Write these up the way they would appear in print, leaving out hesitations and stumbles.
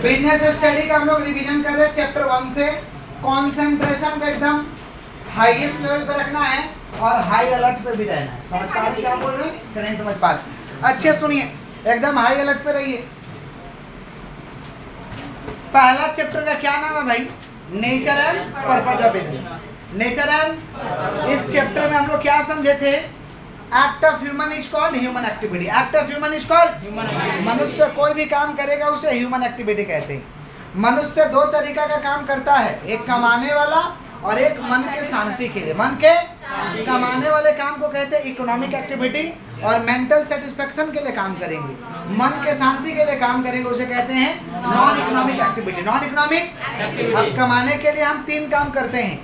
Business study का हम लोग रिवीजन कर रहे हैं चैप्टर 1 से। कंसंट्रेशन को एकदम हाईएस्ट लेवल पे रखना है और हाई अलर्ट पे भी रहना है। समझ पा रहे क्या बोल रहे हैं कि नहीं समझ पा रहे? अच्छे सुनिए, एकदम हाई अलर्ट पे रहिए। पहला चैप्टर का क्या नाम है भाई? Nature and purpose of business. Nature and, इस चैप्टर में हम लोग क्या समझे थे? Act of human is called human activity. Act of human is called, मनुष्य कोई भी काम करेगा उसे ह्यूमन एक्टिविटी कहते हैं। मनुष्य दो तरीका का काम करता है, एक कमाने वाला और एक मन के शांति के लिए। मन के कमाने वाले काम को कहते हैं इकोनॉमिक एक्टिविटी और मेंटल सेटिस्फेक्शन के लिए काम करेंगे, मन के शांति के लिए काम करेंगे, उसे कहते हैं non economic activity. Non economic, अब कमाने के लिए हम तीन काम करते हैं,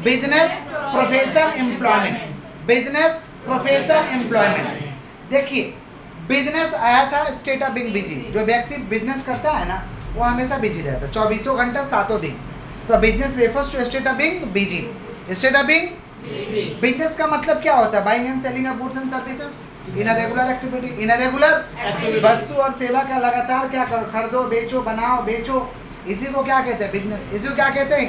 business, profession, employment. Business, profession, employment. देखिए, बिजनेस आया था स्टेट ऑफ बीइंग बिजी। जो व्यक्ति बिजनेस करता है ना वो हमेशा बिजी रहता है, 24 घंटा 7 दिन। तो business refers to state of being busy. State of being business का मतलब क्या होता है? Buying and selling of goods and services in a regular activity. In a regular वस्तु और सेवा का लगातार क्या करो, खरीदो, बेचो, बनाओ, बेचो, इसी को क्या कहते हैं? बिजनेस। इसी को क्या कहते हैं?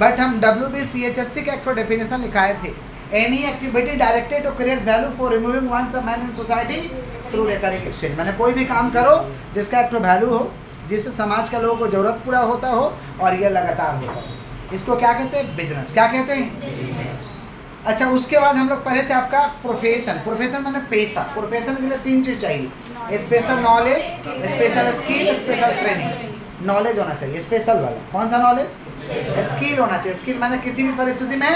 बट हम WBCHSC का एक डेफिनेशन लिखाए थे, any activity directed to create value for removing one the man in society through recurring exchange. मैंने कोई भी काम करो जिसका एक वैल्यू हो, जिससे समाज के लोगों को जरूरत पूरा होता हो और यह लगातार होता हो, इसको क्या कहते हैं? बिजनेस। क्या कहते हैं? अच्छा, उसके बाद हम लोग पढ़े थे आपका प्रोफेशन। प्रोफेशन माने पेशा। प्रोफेशन के लिए तीन चीज चाहिए, special knowledge, special skill, special training. Knowledge होना चाहिए स्पेशल वाला। कौन सा नॉलेज? स्किल होना चाहिए। स्किल माने किसी भी परिस्थिति में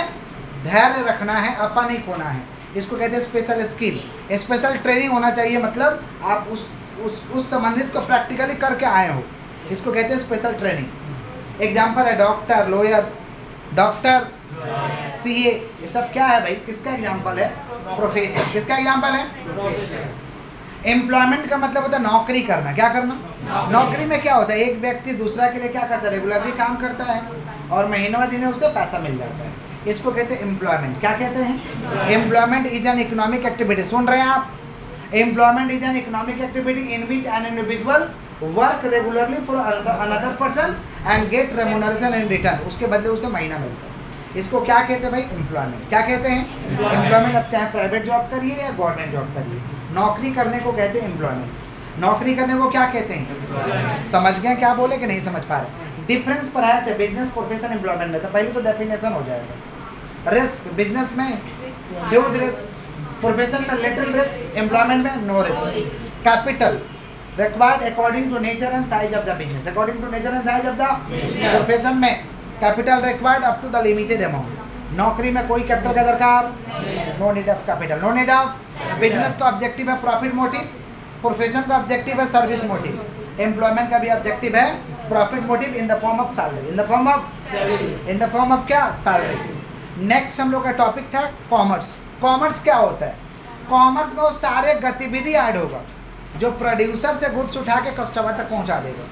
धैर्य रखना है, अपा नहीं खोना है, इसको कहते हैं स्पेशल स्किल। स्पेशल ट्रेनिंग होना चाहिए, मतलब आप उस संबंधित को प्रैक्टिकली करके आए हो, इसको कहते हैं स्पेशल ट्रेनिंग। एग्जाम्पल है डॉक्टर, लॉयर, डॉक्टर, CA, ये सब क्या है भाई? किसका एग्जाम्पल है? प्रोफेसर। किसका एग्जाम्पल है? एम्प्लॉयमेंट का मतलब होता है नौकरी करना। क्या करना? नौकरी में क्या होता है? एक व्यक्ति दूसरा के लिए क्या करता है? रेगुलरली काम करता है और महीनों दिन उसे पैसा मिल जाता है, इसको कहते हैं एम्प्लॉयमेंट। क्या कहते हैं? Employment is an economic activity. सुन रहे हैं आप? Employment is an economic activity in which an individual work regularly for another person and get remuneration in return. उसके बदले उसे महीना मिलता है, इसको क्या कहते हैं भाई? एम्प्लॉयमेंट। क्या कहते हैं? एम्प्लॉयमेंट। अब चाहे प्राइवेट जॉब करिए या गवर्नमेंट जॉब करिए, नौकरी करने को कहते हैं एम्प्लॉयमेंट। नौकरी करने को क्या कहते हैं? समझ गए क्या बोले कि नहीं समझ पा रहे? डिफरेंस पढ़ाया था बिजनेस, प्रोफेशन, एम्प्लॉयमेंट में। तो पहले तो डेफिनेशन हो जाएगा। रिस्क, बिजनेस में ह्यूज रिस्क, प्रोफेशन में लिटिल रिस्क, एम्प्लॉयमेंट में no risk. Capital required according to nature and size of the business. According to nature and size of the profession में capital required up to the limited amount. नौकरी में कोई capital का दरकार, no need of capital, no need of. Business का objective है profit motive, profession का objective है सर्विस मोटिव, एम्प्लॉयमेंट का भी ऑब्जेक्टिव है profit motive in the form of salary. In the form of क्या? सैलरी। नेक्स्ट हम लोग का टॉपिक था कॉमर्स। कॉमर्स क्या होता है? कॉमर्स में वो सारे गतिविधि ऐड होगा जो प्रोड्यूसर से गुड्स उठा के कस्टमर तक पहुंचा देगा।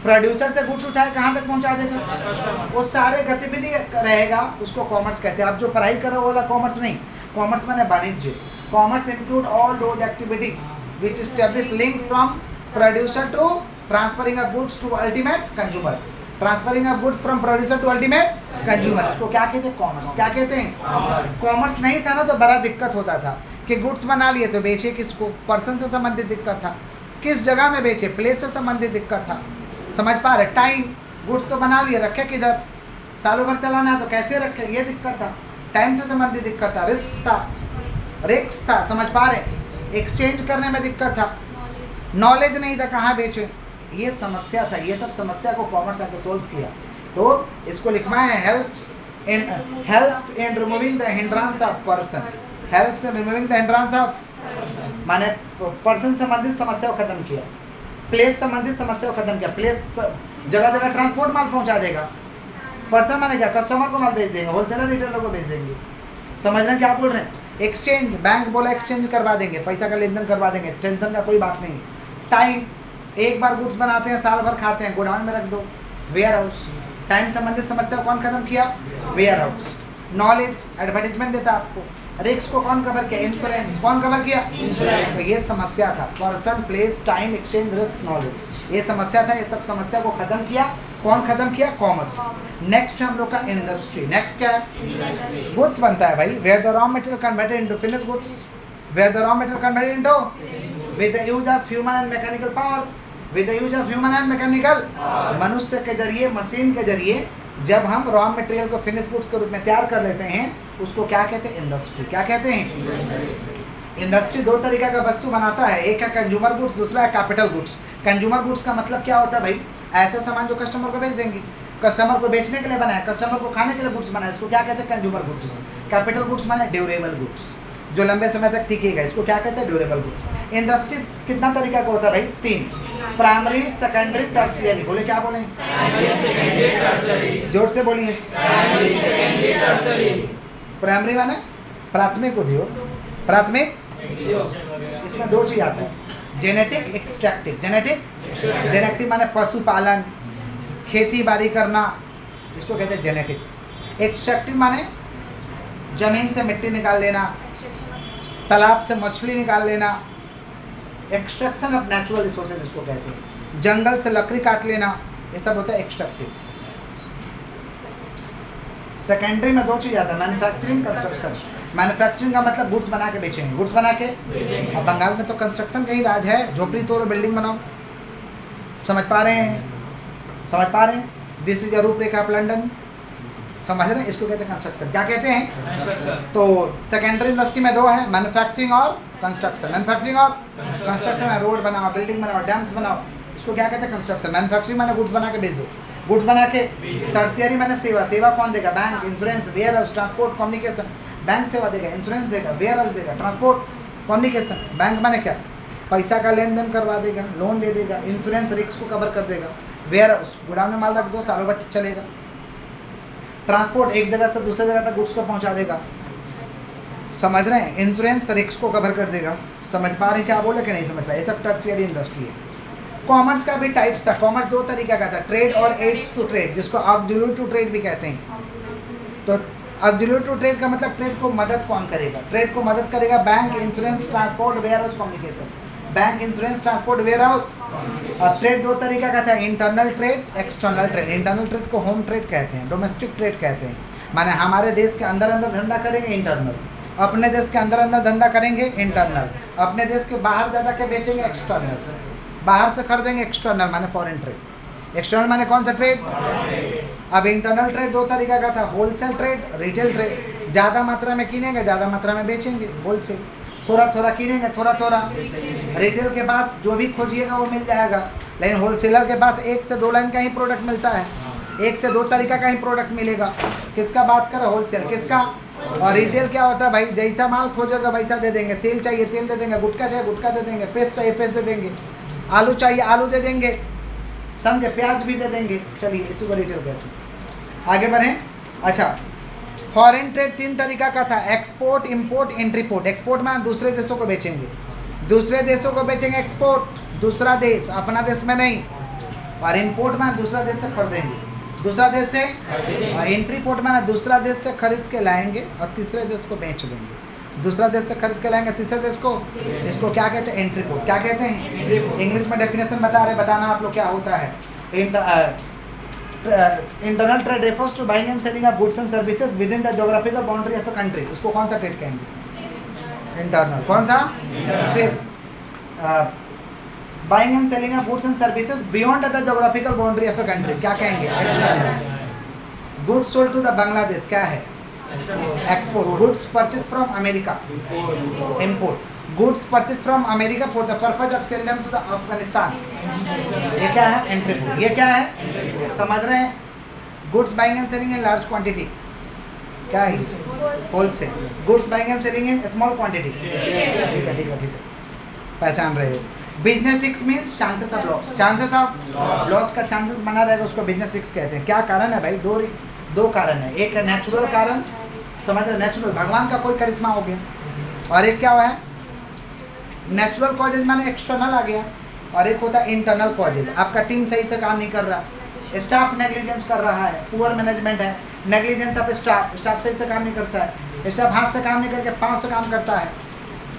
प्रोड्यूसर से गुड्स उठाए कहाँ तक पहुंचा देगा? वो सारे गतिविधि रहेगा, उसको कॉमर्स कहते हैं। आप जो पढ़ाई करो वाला कॉमर्स नहीं, कॉमर्स माने वाणिज्य। Commerce include all those activity which establish link from producer to transferring of goods to ultimate consumer. Transferring of goods from producer to ultimate consumer, इसको क्या कहते हैं? कॉमर्स। क्या कहते हैं? कॉमर्स नहीं था ना तो बड़ा दिक्कत होता था कि गुड्स बना लिए तो बेचे किसको? पर्सन से संबंधित दिक्कत था, किस जगह में बेचे, प्लेस से संबंधित दिक्कत था। समझ पा रहे? टाइम, गुड्स तो बना लिए, रखे किधर? सालों भर चलाना है तो कैसे रखे, ये दिक्कत था। टाइम से संबंधित दिक्कत था, रिस्क था। समझ पा रहे? एक्सचेंज करने में दिक्कत था, नॉलेज नहीं था कहाँ बेचे, ये समस्या था। ये सब समस्या को कॉमर्स आके सोल्व किया, तो इसको लिखना है helps in removing the hindrance of person. Helps in removing the hindrance of माने पर्सन संबंधित समस्या को खत्म किया, प्लेस संबंधित समस्या को खत्म किया। प्लेस जगह जगह ट्रांसपोर्ट माल पहुंचा देगा, पर्सन माने क्या? कस्टमर को माल बेच देंगे, होलसेलर रिटेलर को बेच देंगे। समझ रहे हैं क्या बोल रहे हैं? एक्सचेंज, बैंक बोला एक्सचेंज करवा देंगे, पैसा का लेन देन करवा देंगे, टेंशन का कोई बात नहीं। टाइम, एक बार गुड्स बनाते हैं साल भर खाते हैं, गोडाउन में रख दो। वेयर हाउस, टाइम संबंधित समस्या कौन खत्म किया? Ware house. नॉलेज, एडवर्टीजमेंट देता आपको। रिस्क को कौन कवर किया? इंश्योरेंस। कौन कवर किया? तो ये समस्या था, person, place, time, exchange, risk, knowledge. ये समस्या था, ये सब समस्या को खत्म किया। कौन खत्म किया? कॉमर्स। नेक्स्ट है हम लोग का इंडस्ट्री। नेक्स्ट क्या है? गुड्स बनता है भाई, where the raw material converted into finish goods, where the raw material converted into with the use of human and mechanical power, with the use of human and mechanical, मनुष्य के जरिए, machine के जरिए जब हम रॉ मटेरियल को finish goods के रूप में तैयार कर लेते हैं, उसको क्या कहते हैं? इंडस्ट्री। क्या कहते हैं? इंडस्ट्री दो तरीका का वस्तु बनाता है, एक है कंज्यूमर गुड्स, दूसरा है कैपिटल गुड्स। कंज्यूमर गुड्स का मतलब क्या होता है भाई? ऐसा सामान जो कस्टमर को बेच देंगे, कस्टमर को बेचने के लिए बनाया, कस्टमर को खाने के लिए गुड्स बनाया, इसको क्या कहते हैं? Consumer goods. कैपिटल गुड्स माने ड्यूरेबल गुड्स, जो लंबे समय तक टिकेगा, इसको क्या कहते हैं? Durable goods. इंडस्ट्री कितना तरीका का होता है भाई? 3, प्राइमरी, सेकेंडरी, टर्शियरी। बोले क्या बोले? जोर से बोलिए। प्राइमरी माने प्राथमिक उद्योग, प्राथमिक, इसमें 2 चीज आता है, जेनेटिक, एक्सट्रैक्टिव। जेनेटिक माने पशुपालन, खेती बाड़ी करना, इसको कहते हैं जेनेटिक। एक्सट्रैक्टिव माने जमीन से मिट्टी निकाल लेना, तालाब से मछली निकाल लेना, एक्सट्रैक्शन ऑफ नेचुरल रिसोर्सेज इसको कहते हैं, जंगल से लकड़ी काट लेना, ये सब होता है एक्सट्रैक्टिव। सेकेंडरी में 2 चीज आता है, मैन्युफैक्चरिंग, कंस्ट्रक्शन। मैन्युफैक्चरिंग का मतलब गुड्स बना के बेचेंगे, गुड्स बना के। अब बंगाल में तो कंस्ट्रक्शन का ही राज है, झोपड़ी तोड़ो बिल्डिंग बनाओ। समझ पा रहे हैं? समझ पा रहे हैं? दिस इज द रूपरेखा ऑफ लंदन। समझ रहे हैं? इसको कहते हैं कंस्ट्रक्शन। क्या कहते हैं? तो सेकेंडरी इंडस्ट्री में 2 है, मैन्युफैक्चरिंग और कंस्ट्रक्शन। मैन्युफैक्चरिंग और कंस्ट्रक्शन में रोड बनाओ, बिल्डिंग बनाओ, डैम्स बनाओ, इसको क्या कहते हैं? कंस्ट्रक्शन। मैन्युफैक्चरिंग मैंने गुड्स बना के बेच दो, गुड्स बना के। टर्शियरी मैंने सेवा, सेवा कौन देगा? Bank, insurance, warehouse, transport, communication. Bank सेवा देगा, इंश्योरेंस देगा, वेयर हाउस देगा, ट्रांसपोर्ट, कम्युनिकेशन। बैंक माने क्या? पैसा का लेन देन करवा देगा, लोन दे देगा। इंश्योरेंस रिस्क को कवर कर देगा। वेयर हाउस, गोडाउन में माल रख दो, सालों भर चलेगा। ट्रांसपोर्ट, एक जगह से दूसरी जगह तक गुड्स को पहुंचा देगा। समझ रहे हैं? इंश्योरेंस रिस्क को कवर कर देगा। समझ पा रहे हैं क्या बोले कि नहीं समझ पाए? ये सब टर्शियरी इंडस्ट्री है। कॉमर्स का भी टाइप्स था। कॉमर्स 2 तरीका का था, ट्रेड और एड्स टू ट्रेड, जिसको ऑक्सिलरी टू ट्रेड भी कहते हैं। तो ऑक्सिलरी टू ट्रेड का मतलब ट्रेड को मदद कौन करेगा? ट्रेड को मदद करेगा bank, insurance, transport, warehouse, communication. Bank, insurance, transport, warehouse. और ट्रेड 2 तरीका का था, internal trade, external trade. Internal trade को होम ट्रेड कहते हैं, डोमेस्टिक ट्रेड कहते हैं, माने हमारे देश के अंदर अंदर धंधा करेंगे, इंटरनल। अपने देश के अंदर अंदर धंधा करेंगे, इंटरनल। अपने देश के बाहर ज़्यादा के बेचेंगे, एक्सटर्नल। बाहर से खरीदेंगे, एक्सटर्नल माने फॉरेन ट्रेड। एक्सटर्नल माने कौन सा ट्रेड? अब इंटरनल ट्रेड 2 तरीका का था, होलसेल ट्रेड, रिटेल ट्रेड। ज़्यादा मात्रा में किनेंगे, ज़्यादा मात्रा में बेचेंगे, होलसेल। थोड़ा थोड़ा किनेंगे, थोड़ा थोड़ा। रिटेल के पास जो भी खोजिएगा वो मिल जाएगा, लेकिन होलसेलर के पास 1 से 2 लाइन का ही प्रोडक्ट मिलता है, 1 से 2 तरीका का ही प्रोडक्ट मिलेगा। किसका बात करें? होलसेल। किसका? और रिटेल क्या होता है भाई? जैसा माल खोजोगे वैसा दे देंगे। तेल चाहिए तेल दे देंगे, गुटखा चाहिए गुटखा दे देंगे, पेस्ट चाहिए पेस्ट दे देंगे, आलू चाहिए आलू दे देंगे, समझे? प्याज भी दे देंगे। चलिए, इसी को रिटेल कहते हैं। आगे बढ़ें। अच्छा, फॉरेन ट्रेड 3 तरीका का था, एक्सपोर्ट, इंपोर्ट, एंट्रीपोर्ट। एक्सपोर्ट में दूसरे देशों को बेचेंगे, दूसरे देशों को बेचेंगे, एक्सपोर्ट, दूसरा देश, अपना देश में नहीं। और इंपोर्ट में दूसरा देश से खरीदेंगे, दूसरा देश से। और एंट्रीपोर्ट में दूसरा देश से खरीद के लाएंगे और तीसरे देश को बेच देंगे। दूसरा देश से खरीद के लाएंगे तीसरे देश को, इसको क्या कहते हैं? एंट्रीपोर्ट। क्या कहते हैं? इंग्लिश में डेफिनेशन बता रहे, बताना आप लोग क्या होता है। Internal trade refers to buying and selling of goods and services within the geographical boundary of a country. इसको कौन सा ट्रेड कहेंगे? इंटरनल। कौन सा? फिर buying and selling of goods and services beyond the geographical boundary of a country. क्या कहेंगे? External. Goods sold to the Bangladesh क्या है? Export. Goods purchase from America, import. Goods purchase from America for the purpose of cell them to the Afghanistan, ये क्या है? एंट्रीपोर्ट। ये क्या है? समझ रहे हैं? Goods buying and selling in large quantity क्या है? Wholesale. Goods buying and selling in small quantity. ठीक है ठीक है ठीक है, पहचान रहे हो? Business risk means chances of loss. Chances of loss का चांसेस बना रहेगा, उसको बिजनेस रिस्क कहते हैं। क्या कारण है भाई? दो कारण है। एक है नेचुरल कारण, समझ रहे? नेचुरल, भगवान का कोई करिश्मा हो गया। और एक क्या हुआ है? नेचुरल कॉजेज माने एक्सटर्नल आ गया। और एक होता है इंटरनल कॉजेज, आपका टीम सही से काम नहीं कर रहा, स्टाफ नेग्लिजेंस कर रहा है, पुअर मैनेजमेंट है, नेग्लिजेंस ऑफ स्टाफ, स्टाफ सही से काम नहीं करता है, स्टाफ हाथ से काम नहीं करके पाँव से काम करता है,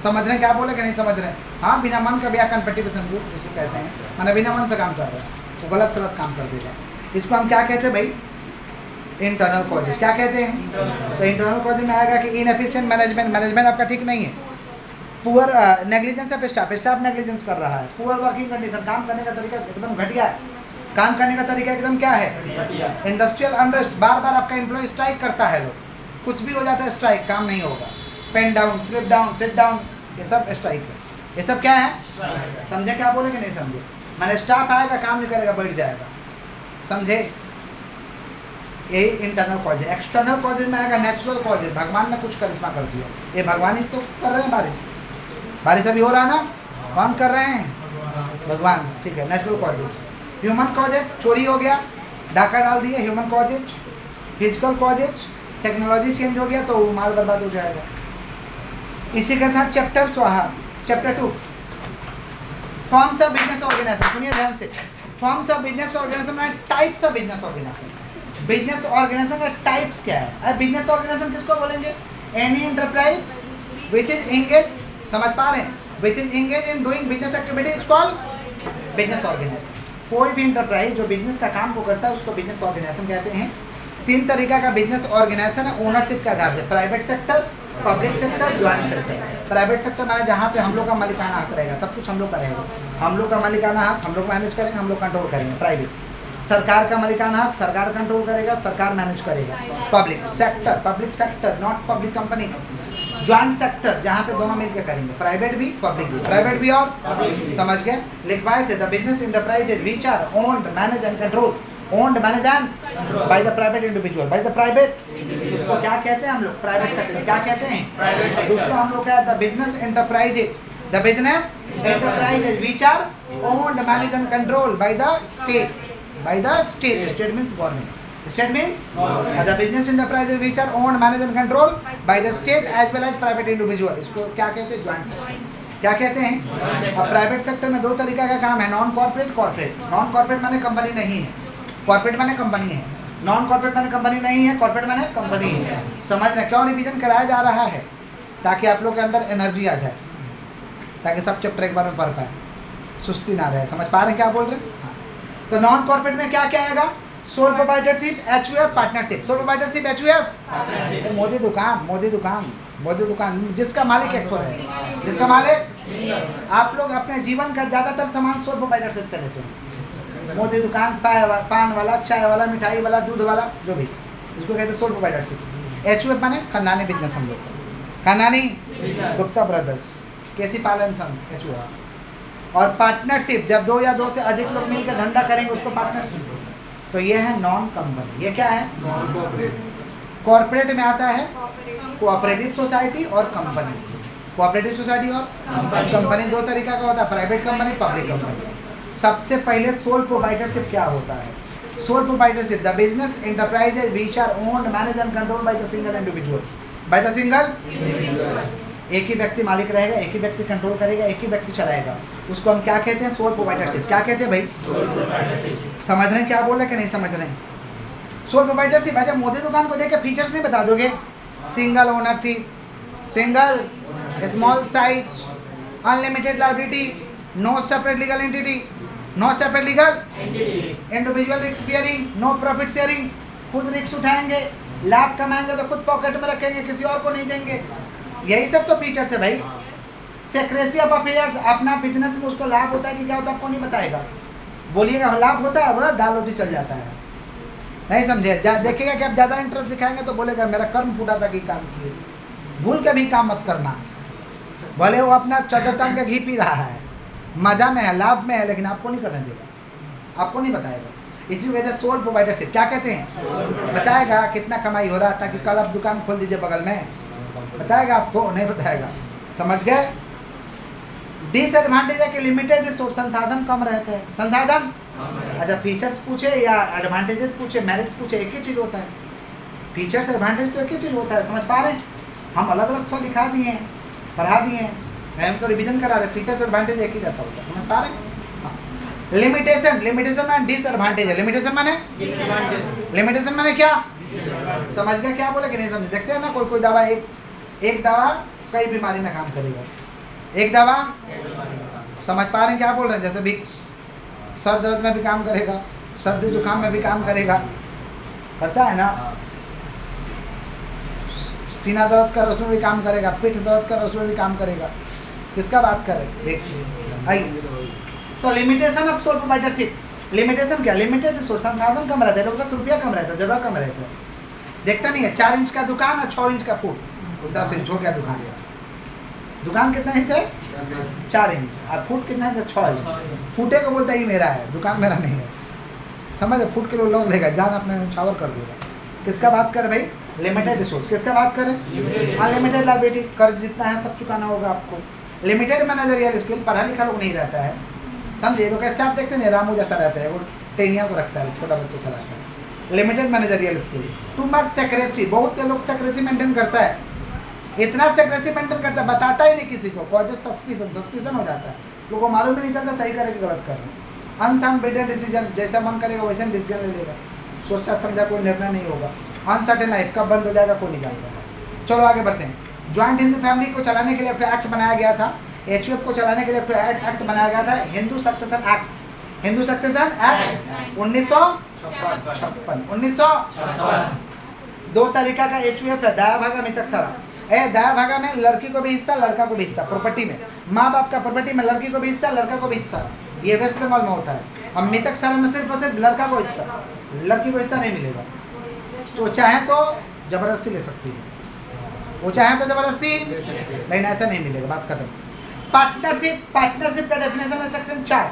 समझ रहे हैं क्या बोले कि नहीं समझ रहे हैं? हाँ, बिना मन का भी कंपटीशन जिसको कहते हैं, मैंने बिना मन से काम कर रहा है वो गलत सलत काम कर देगा। इसको हम क्या कहते हैं भाई? Internal causes. क्या कहते हैं? तो इंटरनल कॉजेज में आएगा कि इनएफिशिएंट मैनेजमेंट, मैनेजमेंट आपका ठीक नहीं है, poor negligence of staff, staff negligence कर रहा है, पुअर वर्किंग कंडीशन, काम करने का तरीका एकदम घटिया है, काम करने का तरीका एकदम क्या है? इंडस्ट्रियल अनरेस्ट, बार बार आपका एम्प्लॉय स्ट्राइक करता है, लोग कुछ भी हो जाता है स्ट्राइक, काम नहीं होगा, pen down, slip down, sit down, ये सब स्ट्राइक है। ये सब क्या है? समझे क्या बोले कि नहीं समझे? मैंने स्टाफ आएगा काम नहीं करेगा, बैठ जाएगा, समझे? यही इंटरनल कॉजेज। एक्सटर्नल कॉजेज में आएगा नेचुरल कॉजेज, भगवान ने कुछ करिश्मा कर दिया, ये भगवान ही तो कर रहे हैं, बारिश अभी हो रहा है ना, कौन कर रहे हैं? भगवान, ठीक है। Natural causes. ह्यूमन कॉजेज, चोरी हो गया, डाका डाल दिए, human causes. Physical causes, technology change हो गया तो माल बर्बाद हो जाएगा। इसी के साथ चैप्टर स्वाहा, chapter 2 forms of business organisation. सुनिए ध्यान से, फॉर्म्स ऑफ बिजनेस ऑर्गेनाइजेशन में types of business organisation. Business organisation का टाइप्स क्या है? अब बिजनेस ऑर्गेनाइजेशन किसको बोलेंगे? Any enterprise which is engage, समझ पा रहे हैं, which is engage in doing business activity is called business organisation. कोई भी एंटरप्राइज जो बिजनेस का काम को करता है उसको बिजनेस ऑर्गेनाइजेशन कहते हैं। 3 तरीका का बिजनेस ऑर्गेनाइजेशन है ओनरशिप के आधार से, private sector, public sector, joint sector. Private sector माने जहाँ पे हम लोग का मालिकाना हक रहेगा, सब कुछ हम लोग का रहेगा, हम लोग का मालिकाना हक हम लोग मैनेज करेंगे, हम लोग कंट्रोल करेंगे। प्राइवेट सरकार का मालिकाना हक सरकार कंट्रोल करेगा, सरकार मैनेज करेगा। Public sector not public company. Joint sector जहाँ पे दोनों मिलकर करेंगे, प्राइवेट भी पब्लिक भी, प्राइवेट भी और समझ गए। लिखवाए थे the business enterprises which are owned manage and control, owned manage and by the private individual, by the private, उसको क्या कहते हैं हम लोग? Private sector. क्या कहते हैं? दूसरा हम लोग क्या, the business enterprises, the business enterprises which are owned manage and control by the state, by the state, state means government, state means the business enterprises which are owned, managed and controlled by the state as well as private individual। इसको क्या कहते हैं? Joint sector. क्या कहते हैं? अब private sector में 2 तरीका का काम है, non corporate, corporate. Non corporate माने कंपनी नहीं है, कॉर्पोरेट माने कंपनी है। नॉन कॉर्पोरेट माने कंपनी नहीं है, कॉर्पोरेट माने कंपनी है। समझ रहे? क्यों रिवीजन कराया जा रहा है? ताकि आप लोग के अंदर एनर्जी आ जाए, ताकि सब चैप्टर एक बार में पढ़ पाए, सुस्ती ना रहे। समझ पा रहे हैं क्या बोल रहे हैं? तो नॉन कॉर्पोरेट में क्या क्या आएगा? Sole proprietorship, HUF, partnership. Sole proprietorship, HUF, Modi दुकान, जिसका मालिक एक है, जिसका मालिक। आप लोग अपने जीवन का ज्यादातर सामान सोल प्रोप्राइटरशिप से लेते हैं। मोदी दुकान, पान वाला, चाय वाला, मिठाई वाला, दूध वाला, जो भी, इसको कहते हैं सोल प्रोप्राइटरशिप। एचयूएफ माने खानदानी बिजनेस, हम लोग खानदानी, Gupta brothers, KC Pal and sons, HUF. और पार्टनरशिप, जब 2 या 2 से अधिक लोग मिलकर धंधा करेंगे उसको पार्टनरशिप। तो ये है नॉन कंपनी। ये क्या है? Non corporate. कॉर्पोरेट में आता है कोऑपरेटिव सोसाइटी और कंपनी। कोऑपरेटिव सोसाइटी और कंपनी 2 तरीका का होता है, प्राइवेट कंपनी, पब्लिक कंपनी। सबसे पहले सोल प्रोप्राइटरशिप क्या होता है? Sole proprietorship, the business enterprises which are owned, manage and control by the single individual, by the single. एक ही व्यक्ति मालिक रहेगा, एक ही व्यक्ति कंट्रोल करेगा, एक ही व्यक्ति चलाएगा, उसको हम क्या कहते हैं? Sole proprietorship. क्या कहते हैं भाई? समझ रहे हैं क्या बोल रहे हैं कि नहीं समझ रहे हैं? Sole proprietorship. अच्छा, मोदी दुकान को देख के फीचर्स नहीं बता दोगे? Single ownership, single small size, unlimited liability, no separate legal entity, no separate legal individual risk bearing, no profit sharing, खुद रिस्क उठाएंगे, लाभ कमाएंगे तो खुद पॉकेट में रखेंगे, किसी और को नहीं देंगे। यही सब तो फीचर्स है भाई। सेक्रेसी ऑफ अफेयर्स, अपना बिजनेस में उसको लाभ होता है कि क्या होता है आपको नहीं बताएगा। बोलिएगा लाभ होता है, बोला दाल रोटी चल जाता है, नहीं समझे? देखिएगा कि आप ज़्यादा इंटरेस्ट दिखाएंगे तो बोलेगा मेरा कर्म फूटा था कि काम किए। भूल के भी काम मत करना, भले वो अपना 14 टन का घी पी रहा है, मजा में है, लाभ में है, लेकिन आपको नहीं करने देगा, आपको नहीं बताएगा। इसी वजह से सोल प्रोवाइडरशिप क्या कहते हैं? बताएगा कितना कमाई हो रहा है, ताकि कल आप दुकान खोल दीजिए बगल में, बताएगा आपको? नहीं बताएगा। समझ गए? डिसएडवांटेज है कि लिमिटेड रिसोर्स, संसाधन कम रहते हैं। संसाधन, अच्छा फीचर्स पूछे या एडवांटेजेस पूछे, मेरिट्स पूछे, एक ही चीज़ होता है। फीचर्स एडवांटेज तो एक ही चीज़ होता है, समझ पा रहे हैं? हम अलग अलग थोड़ा दिखा दिए हैं, पढ़ा दिए हैं, हम तो रिवीजन करा रहे हैं। फीचर्स एडवांटेज एक ही जैसा होता है, समझ पा रहे हैं? लिमिटेशन, लिमिटेशन माने डिसएडवांटेज है। लिमिटेशन माने, लिमिटेशन माने क्या? समझ गया क्या बोले कि नहीं समझे? देखते हैं ना, कोई दवा एक दवा कई बीमारी में काम करेगा, एक दवा, समझ पा रहे हैं क्या बोल रहे हैं? जैसे विक्स सर दर्द में भी काम करेगा, सर्दी जुकाम में भी काम करेगा, पता है ना? सीना दर्द कर उसमें भी काम करेगा, पीठ दर्द कर उसमें भी काम करेगा। किसका बात करें? विक्स। आई तो limitation of sole providership. Limitation क्या? लिमिटेड रिसोर्स, संसाधन कम रहता है, लोगों का रुपया कम रहता है, जगह कम रहता है। देखता नहीं है 4 इंच का दुकान और 6 इंच का फूट, 10 इंच हो गया दुकान। दुकान कितना इंच है? 4 इंच। और फुट कितना है? 6 इंच। फुटे को बोलता ही मेरा है, दुकान मेरा नहीं है। समझ? फुट के लोग लेगा, जान अपने छावर कर देगा। किसका बात कर भाई? Limited resource. किसका बात करें? अनलिमिटेड लायबिलिटी, कर्ज जितना है सब चुकाना होगा आपको। लिमिटेड मैनेजरियल स्किल, पढ़ा लिखा लोग नहीं रहता है, समझे? लोग स्टाफ देखते हैं रामू जैसा रहता है, वो टेनिया को रखता है, छोटा बच्चा चलाता है। Limited managerial skill. Too much secrecy, बहुत से लोग सेक्रेसी मेंटेन करता है, इतना सेक्रेसी मेंटेन करता है, बताता ही नहीं किसी को, कॉजेज सस्पिशन हो जाता है, लोगों को मालूम ही नहीं चलता सही करे कि गलत कर रहे हैं। अनसाउंड बेटर डिसीजन, जैसा मन करेगा वैसे डिसीजन ले लेगा, सोचा समझा कोई निर्णय नहीं होगा। अनसर्टेन लाइफ, कब बंद हो जाएगा कोई नहीं जानता। चलो आगे बढ़ते हैं। ज्वाइंट हिंदू फैमिली को चलाने के लिए एक्ट बनाया गया था, HUF को चलाने के लिए एक्ट बनाया गया था, Hindu succession act. Hindu succession act 1956। 1956। 2 तरीका का HUF है, दाया भागा मितक सारा। दाया भागा में लड़की को भी हिस्सा, लड़का को भी हिस्सा, प्रॉपर्टी में माँ बाप का प्रॉपर्टी में लड़की को भी हिस्सा, लड़का को भी हिस्सा। ये वेस्ट बंगाल में होता है। अब मितक सारा में सिर्फ और सिर्फ लड़का को हिस्सा, लड़की को हिस्सा नहीं मिलेगा। तो चाहे तो जबरदस्ती ले सकती है, वो चाहे तो जबरदस्ती, लेकिन ऐसा नहीं मिलेगा। बात खत्म। पार्टनरशिप, पार्टनरशिप का डेफिनेशन है सेक्शन 4।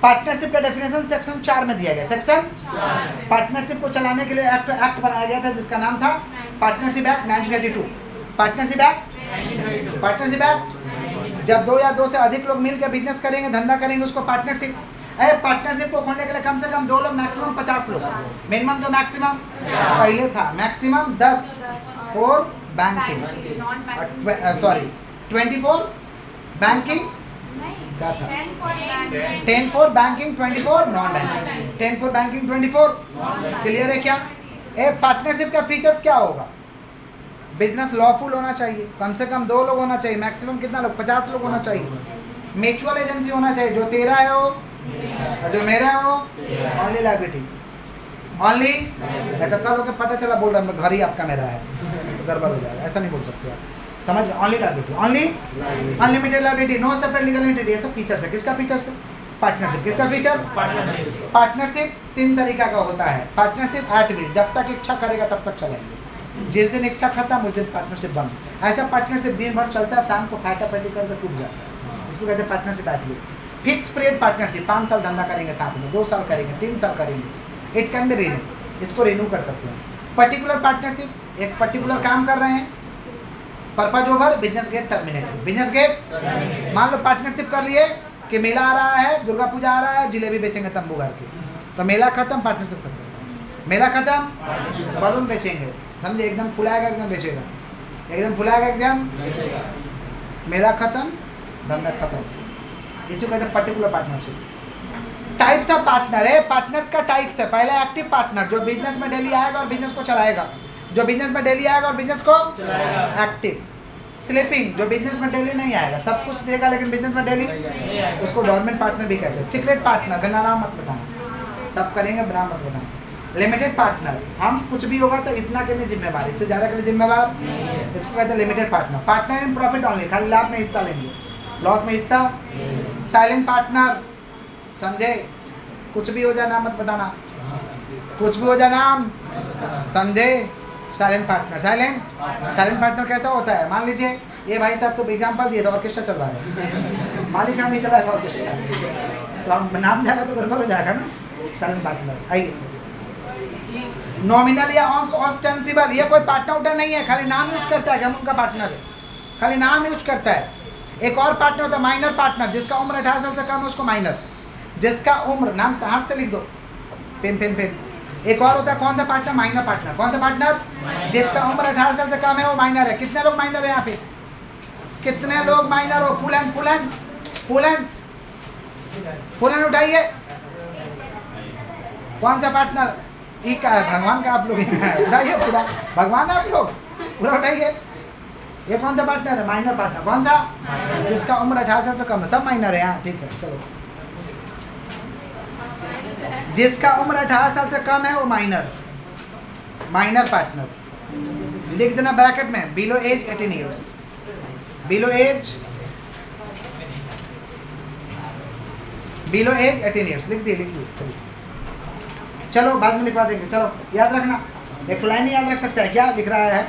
पार्टनरशिप का डेफिनेशन सेक्शन 4 में दिया गया। सेक्शन पार्टनरशिप को चलाने के लिए एक्ट बनाया गया था जिसका नाम था partnership act 1932। Partnership act, partnership act, जब 2 या 2 से अधिक लोग मिलकर बिजनेस करेंगे, धंधा करेंगे, उसको पार्टनरशिप। पार्टनरशिप को खोलने के लिए कम से कम 2 लोग, मैक्सिमम 50 लोग, मिनिमम तो मैक्सिमम पहले था maximum 10 for banking, sorry 24 banking क्या था, 10 for banking, 24 non banking, 10 for banking, 24 clear है क्या? पार्टनरशिप का फीचर्स क्या होगा? बिजनेस लॉफुल होना चाहिए, कम से कम 2 लोग होना चाहिए, मैक्सिमम कितना लोग? 50 लोग होना चाहिए। म्यूचुअल एजेंसी होना चाहिए, जो तेरा है वो, जो मेरा है वो। ओनली लायबिलिटी, ओनली, नहीं तो कल होकर पता चला बोल रहा है घर ही आपका मेरा है, तो गड़बड़ हो जाएगा। ऐसा नहीं बोल सकते आप, समझ? Only liability, only unlimited liability, no separate legal entity. ये सब फीचर्स है। किसका फीचर्स है? पार्टनरशिप। किसका फीचर्स? पार्टनरशिप 3 तरीका का होता है। पार्टनरशिप एट विल, जब तक इच्छा करेगा तब तक चलेंगे, जिस दिन इच्छा खत्म उस दिन पार्टनरशिप बंद। ऐसा पार्टनरशिप दिन भर चलता है, शाम को फाटाफाटी करके टूट जाता है, इसको कहते हैं partnership at will. Fix period partnership, 5 साल धंधा करेंगे साथ में, 2 साल करेंगे, 3 साल करेंगे, इट कैन बी रिन्यू, इसको रिन्यू कर सकते हैं। पर्टिकुलर पार्टनरशिप, एक पर्टिकुलर काम कर रहे हैं, purpose over, business get terminated. Business get, मान लो पार्टनरशिप कर लिए कि मेला आ रहा है, दुर्गा पूजा आ रहा है, जिलेबी बेचेंगे तंबू घर के, तो मेला खत्म, पार्टनरशिप खत्म। मेला खत्म, बलून बेचेंगे, समझे? एकदम फुलाएगा, एकदम बेचेगा, एकदम फुलाएगा, एकदम, मेला खत्म, धंधा खत्म। इसी को कहते हैं particular partnership. Types of partner है, पार्टनर्स का टाइप्स है। पहले एक्टिव पार्टनर, जो बिजनेस में डेली आएगा और बिजनेस को चलाएगा, जो बिजनेस में डेली आएगा और बिजनेस को एक्टिव। स्लीपिंग, जो बिजनेस में डेली नहीं आएगा, सब कुछ देगा लेकिन बिजनेस में डेली, उसको डोरमेंट पार्टनर भी कहते हैं। सीक्रेट पार्टनर, बिना नाम मत बताना, सब करेंगे बिना मत बताना। लिमिटेड पार्टनर, हम कुछ भी होगा तो इतना के लिए जिम्मेवार, इससे ज़्यादा के लिए जिम्मेवार, इसको कहते हैं limited partner. Partner in profit only, खाली लाभ में हिस्सा लेंगे, लॉस में हिस्सा। साइलेंट पार्टनर, समझे? कुछ भी हो जाए नाम मत बताना, कुछ भी हो जाए नाम, समझे? Silent partner. साइलेंट पार्टनर कैसा होता है? मान लीजिए ये भाई साहब तो एग्जाम्पल दिए तो ऑर्केस्ट्रा चल रहा है, मालिक हम नहीं चलाएगा ऑर्केस्ट्रा, तो हम नाम जाएगा तो गड़बड़ हो जाएगा ना। Silent partner. आइए, नॉमिनल या ऑस्टेंसिबल, ये कोई पार्टनर उटर नहीं है, खाली नाम यूज करता है कि हम उनका पार्टनर है, खाली नाम यूज करता है। एक और पार्टनर होता है माइनर पार्टनर, जिसका उम्र 18 साल से कम है उसको माइनर, जिसका उम्र, नाम हाथ से लिख दो, पेन पेन पेन। एक और होता है कौन सा पार्टनर? Minor partner. कौन सा पार्टनर? जिसका उम्र 18 साल से कम है वो माइनर है। कितने लोग माइनर है यहाँ पे? कितने लोग माइनर हो? Full hand, full hand, full hand, full hand उठाइए। कौन सा पार्टनर? एक का है, भगवान का आप लोग उठाइए पूरा, भगवान आप लोग पूरा उठाइए। ये कौन सा पार्टनर है? Minor partner. कौन सा? जिसका उम्र 18 साल से कम है। सब माइनर है यहाँ, ठीक है। चलो, जिसका उम्र 18 साल से कम है वो माइनर पार्टनर। लिख देना ब्रैकेट में, below age 18 years, below age 18 years लिख दिए। चलो बाद में लिखवा देंगे। चलो याद रखना, एक लाइन याद रख सकता है क्या लिख रहा है?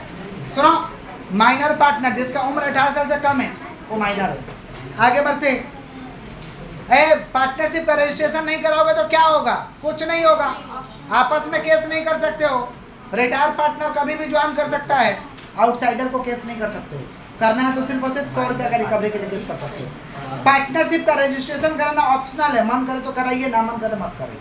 सुनो, माइनर पार्टनर जिसका उम्र 18 साल से कम है वो माइनर है। आगे बढ़ते। पार्टनरशिप का रजिस्ट्रेशन नहीं कराओगे तो क्या होगा? कुछ नहीं होगा, आपस में केस नहीं कर सकते हो। रिटायर पार्टनर कभी भी ज्वाइन कर सकता है, आउटसाइडर को केस नहीं कर सकते। करना है तो सिर्फ और सिर्फ 100 रुपये का रिकवरी के लिए केस कर सकते हो। पार्टनरशिप का रजिस्ट्रेशन कराना ऑप्शनल है, मन करे तो कराइए, ना मन करे मत कराइए।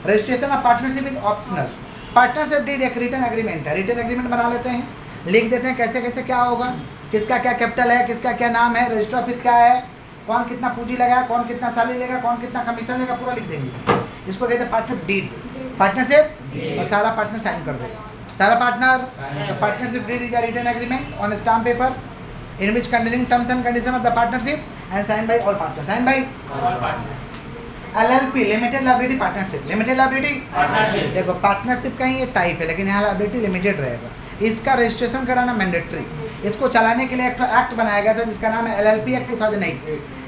Registration of partnership is optional. Partnership deed एक रिटर्न एग्रीमेंट है, रिटर्न एग्रीमेंट बना लेते हैं, लिख देते हैं कैसे कैसे क्या होगा, किसका क्या कैपिटल है, किसका क्या नाम है, रजिस्टर ऑफिस क्या है, कौन कितना पूंजी लगाया, कौन कितना सैलरी लेगा, कौन कितना कमीशन लेगा, पूरा लिख देंगे। इसको कहते हैं पार्टनर डीड, पार्टनरशिप, और सारा पार्टनर साइन कर देगा। सारा partner partnership deed is a written agreement on stamp paper in which containing terms and condition of the partnership and sign by all partner. Sign by LLP limited liability partnership, limited liability. देखो partnership का ही ये type है, लेकिन यहाँ liability limited रहेगा। इसका registration कराना मैंडेटरी। इसको चलाने के लिए एक एक्ट बनाया गया था जिसका नाम है LLP एक्ट 2008।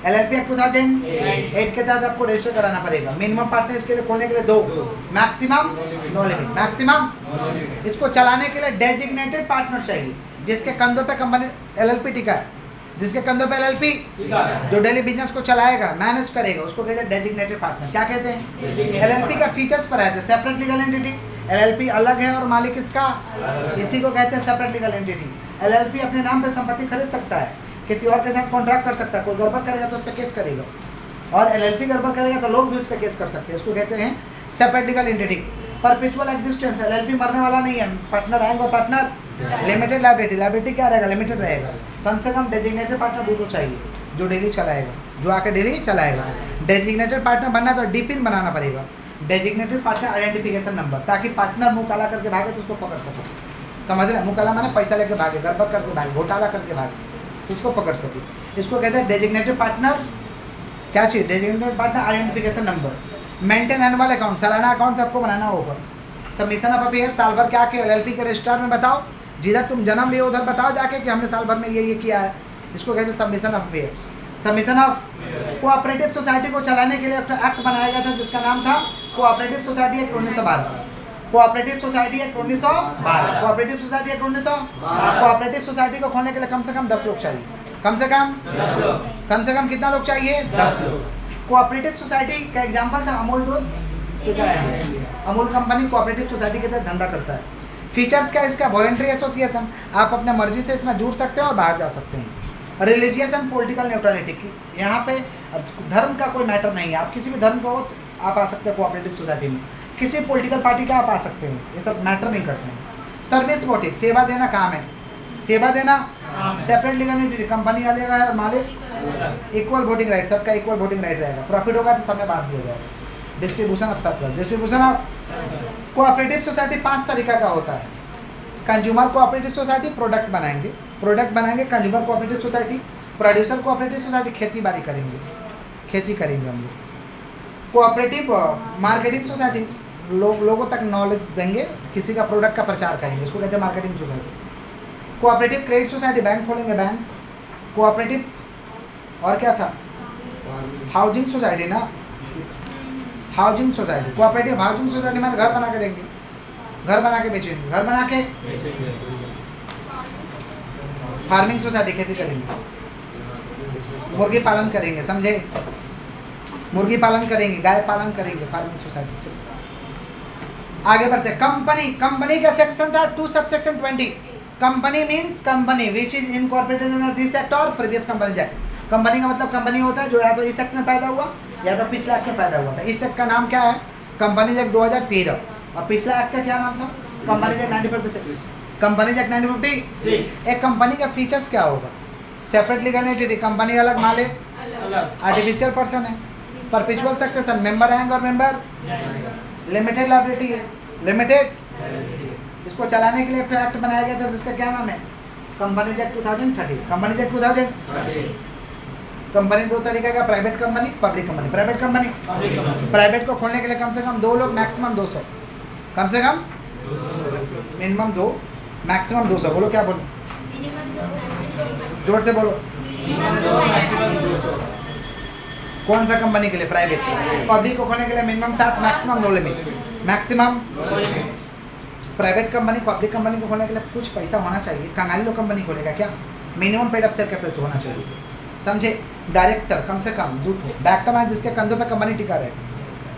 LLP एक्ट 2008 के तहत आपको रजिस्टर कराना पड़ेगा। मिनिमम पार्टनर इसके लिए खोलने के लिए 2, मैक्सिमम नो लिमिट, मैक्सिमम। इसको चलाने के लिए डेजिग्नेटेड पार्टनर चाहिए जिसके कंधों पे कंपनी LLP टिका है, जिसके कंधों पे LLP, जो डेली बिजनेस को चलाएगा, मैनेज करेगा, उसको कहते हैं डेजिग्नेटेड पार्टनर। क्या कहते हैं? LLP का फीचर्स पर आते हैं, सेपरेट लीगल एंटिटी। LLP अलग है और मालिक इसका, इसी को कहते हैं सेपरेट लीगल एंटिटी। LLP अपने नाम पे संपत्ति खरीद सकता है, किसी और के साथ कॉन्ट्रैक्ट कर सकता है, कोई गड़बड़ करेगा तो उस पर केस करेगा, और LLP गड़बड़ करेगा तो लोग भी उस पर केस कर सकते हैं। इसको कहते हैं separate legal entity. Perpetual existence, LLP मरने वाला नहीं है, पार्टनर आएंगे और पार्टनर लिमिटेड लायबिलिटी। लायबिलिटी क्या रहेगा? लिमिटेड रहेगा। कम से कम डेजिग्नेटेड पार्टनर 2 चाहिए जो डेली चलाएगा, जो आके डेली चलाएगा। डेजिग्नेटेड पार्टनर बनना तो DPIN बनाना पड़ेगा, डेजिग्नेटेड पार्टनर आइडेंटिफिकेशन नंबर, ताकि पार्टनर मुंह काला करके भागे तो उसको पकड़ सके। समझ रहे हैं? मुंह काला माने पैसा लेके भागे, गड़बड़ करके भागे, घोटाला करके भागे तो उसको पकड़ सके। इसको कहते हैं डेजिग्नेटेड पार्टनर। क्या चाहिए? Designated partner identification number. Maintain annual account, सालाना अकाउंट सबको बनाना होगा। सबमिशन ऑफ अफेयर, साल भर क्या के LLP के रजिस्ट्रार में बताओ, जिधर तुम जन्म लिए उधर बताओ जाके कि हमने साल भर में ये किया है। इसको कहते हैं submission of affair. Submission of cooperative society को चलाने के लिए एक एक्ट बनाया गया था जिसका नाम था cooperative society act 1912। Cooperative society act 1912, cooperative society act 1912। Cooperative society को खोलने के लिए कम से कम 10 लोग चाहिए। कम से कम 10 लोग। कितना लोग चाहिए? 10 लोग। कोऑपरेटिव सोसाइटी का एग्जाम्पल था अमूल दूध, अमूल कंपनी कोऑपरेटिव सोसाइटी के तहत धंधा करता है। फीचर्स क्या इसका? वॉलंटरी एसोसिएशन, आप अपने मर्जी से इसमें जुड़ सकते हैं और बाहर जा सकते हैं। रिलीजियस एंड पॉलिटिकल न्यूट्रलिटी की, यहाँ पे धर्म का कोई मैटर नहीं है, आप किसी भी धर्म का हो आप आ सकते हैं कोऑपरेटिव सोसाइटी में, किसी पॉलिटिकल पार्टी का आप आ सकते हैं, ये सब मैटर नहीं करते हैं। सर्विस मोटिव, सेवा देना काम है, सेवा देना। सेपरेट लीगल एंटिटी, कंपनी वाले का है मालिक, इक्वल वोटिंग राइट, सबका इक्वल वोटिंग राइट रहेगा। प्रॉफिट होगा तो सब में बांट दिया जाएगा। Distribution of surplus, distribution of. Cooperative society 5 तरीका का होता है। कंज्यूमर कोऑपरेटिव सोसाइटी, प्रोडक्ट बनाएंगे consumer cooperative society. Producer cooperative society, खेती बाड़ी करेंगे, खेती करेंगे हम लोग। कोऑपरेटिव मार्केटिंग सोसाइटी, लोगों तक नॉलेज देंगे, किसी का प्रोडक्ट का प्रचार करेंगे, इसको कहते हैं marketing society. Cooperative credit society, bank खोलेंगे, बैंक। कोऑपरेटिव और क्या था? हाउसिंग सोसाइटी ना, housing society. Cooperative housing society में घर बना के देंगे, घर बना के बेचेंगे, घर बना के। फार्मिंग सोसाइटी, खेती करेंगे, मुर्गी पालन करेंगे, समझे? मुर्गी पालन करेंगे, गाय पालन करेंगे, फार्मिंग सोसाइटी। आगे बढ़ते। कंपनी का सेक्शन था 2 subsection 20। Company means company which is incorporated under this act और प्रीवियस कंपनी एक्ट। कंपनी का मतलब कंपनी होता है जो या तो इस एक्ट में पैदा हुआ या तो पिछला एक्ट में पैदा हुआ था। इस एक्ट का नाम क्या है? Company act 2013। और पिछला एक्ट का क्या नाम था? Company act 1956। Company act 1956। एक कंपनी का फीचर्स क्या होगा? सेपरेट लीगल एंटिटी, कंपनी अलग, मालिक आर्टिफिशियल पर्सन है। परपेचुअल सक्सेशन, मेंबर आएंगे और मेंबर। लिमिटेड लायबिलिटी है, लिमिटेड। इसको चलाने के लिए एक्ट बनाया गया था जिसका क्या नाम है? Company act 2013, company act 2013। Company दो तरीके का, private company, public company. Private company, private को खोलने के लिए कम से कम 2 लोग, मैक्सिमम 200, कम से कम मिनिमम 2, मैक्सिमम 200। बोलो क्या बोलो, जोर से बोलो। कौन सा कंपनी के लिए? प्राइवेट। पब्लिक को खोलने के लिए minimum 7, maximum no limit, maximum. Private company public company को खोलने के लिए कुछ पैसा होना चाहिए। कंगाली लोग कंपनी खोलेगा क्या? Minimum paid up share capital तो होना चाहिए, समझे? डायरेक्टर कम से कम 2 हो, डायरेक्टर मैन जिसके कंधों पे कंपनी टिका रहे।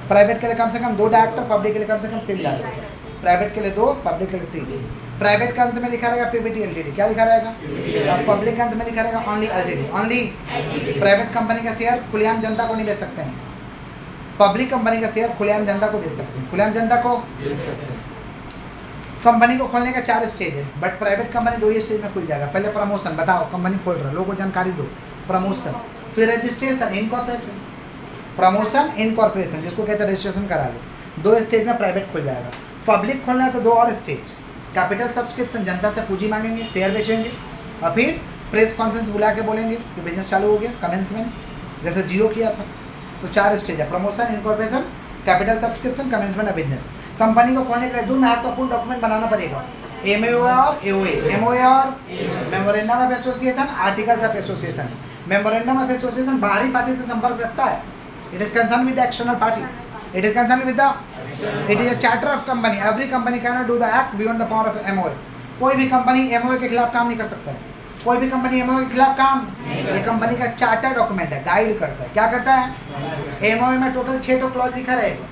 प्राइवेट के लिए कम से कम 2 डायरेक्टर, पब्लिक के लिए कम से कम 3 डायरेक्टर। प्राइवेट के लिए 2, पब्लिक के लिए 3। प्राइवेट का अंत में लिखा रहेगा पीबीटी एलटीडी, क्या लिखा रहेगा? और पब्लिक का अंत में लिखा रहेगा only LTD, only. Private company का शेयर खुलेआम जनता को नहीं बेच सकते हैं, पब्लिक कंपनी का शेयर खुलेआम जनता को बेच सकते हैं, खुलेआम जनता को। कंपनी को खोलने का 4 स्टेज है, but private company 2 he stage में खुल जाएगा। पहले प्रमोशन, बताओ कंपनी खोल रहा है, लोगों को जानकारी दो, प्रमोशन। फिर रजिस्ट्रेशन, इनकॉर्पोरेशन। प्रमोशन, इनकॉर्पोरेशन जिसको कहते हैं रजिस्ट्रेशन करा लो। 2 स्टेज में प्राइवेट खुल जाएगा। पब्लिक खोलना है तो 2 और स्टेज, कैपिटल सब्सक्रिप्शन, जनता से पूंजी मांगेंगे, शेयर बेचेंगे, और फिर प्रेस कॉन्फ्रेंस बुला के बोलेंगे कि बिजनेस चालू हो गया, कमेंसमेंट, जैसे जियो किया था। तो 4 स्टेज है, promotion, incorporation, capital subscription, commencement of business. Company को खोलने के लिए 2 महत्वपूर्ण डॉक्यूमेंट बनाना पड़ेगा, एमओए और एओए। एमओए और memorandum of association, articles of association. Memorandum of association बाहरी पार्टी से संपर्क रखता है, it is concern with the external party, it is concern with the, it is a charter of company. Every company can not do the act beyond the power of MOA. कोई भी company MOA के खिलाफ काम नहीं कर सकता है, कोई भी कंपनी एमओए के खिलाफ काम, ये कंपनी का चार्टर डॉक्यूमेंट है, गाइड करता है। क्या करता है? एमओए में टोटल 6 तो क्लॉज लिखा रहेगा।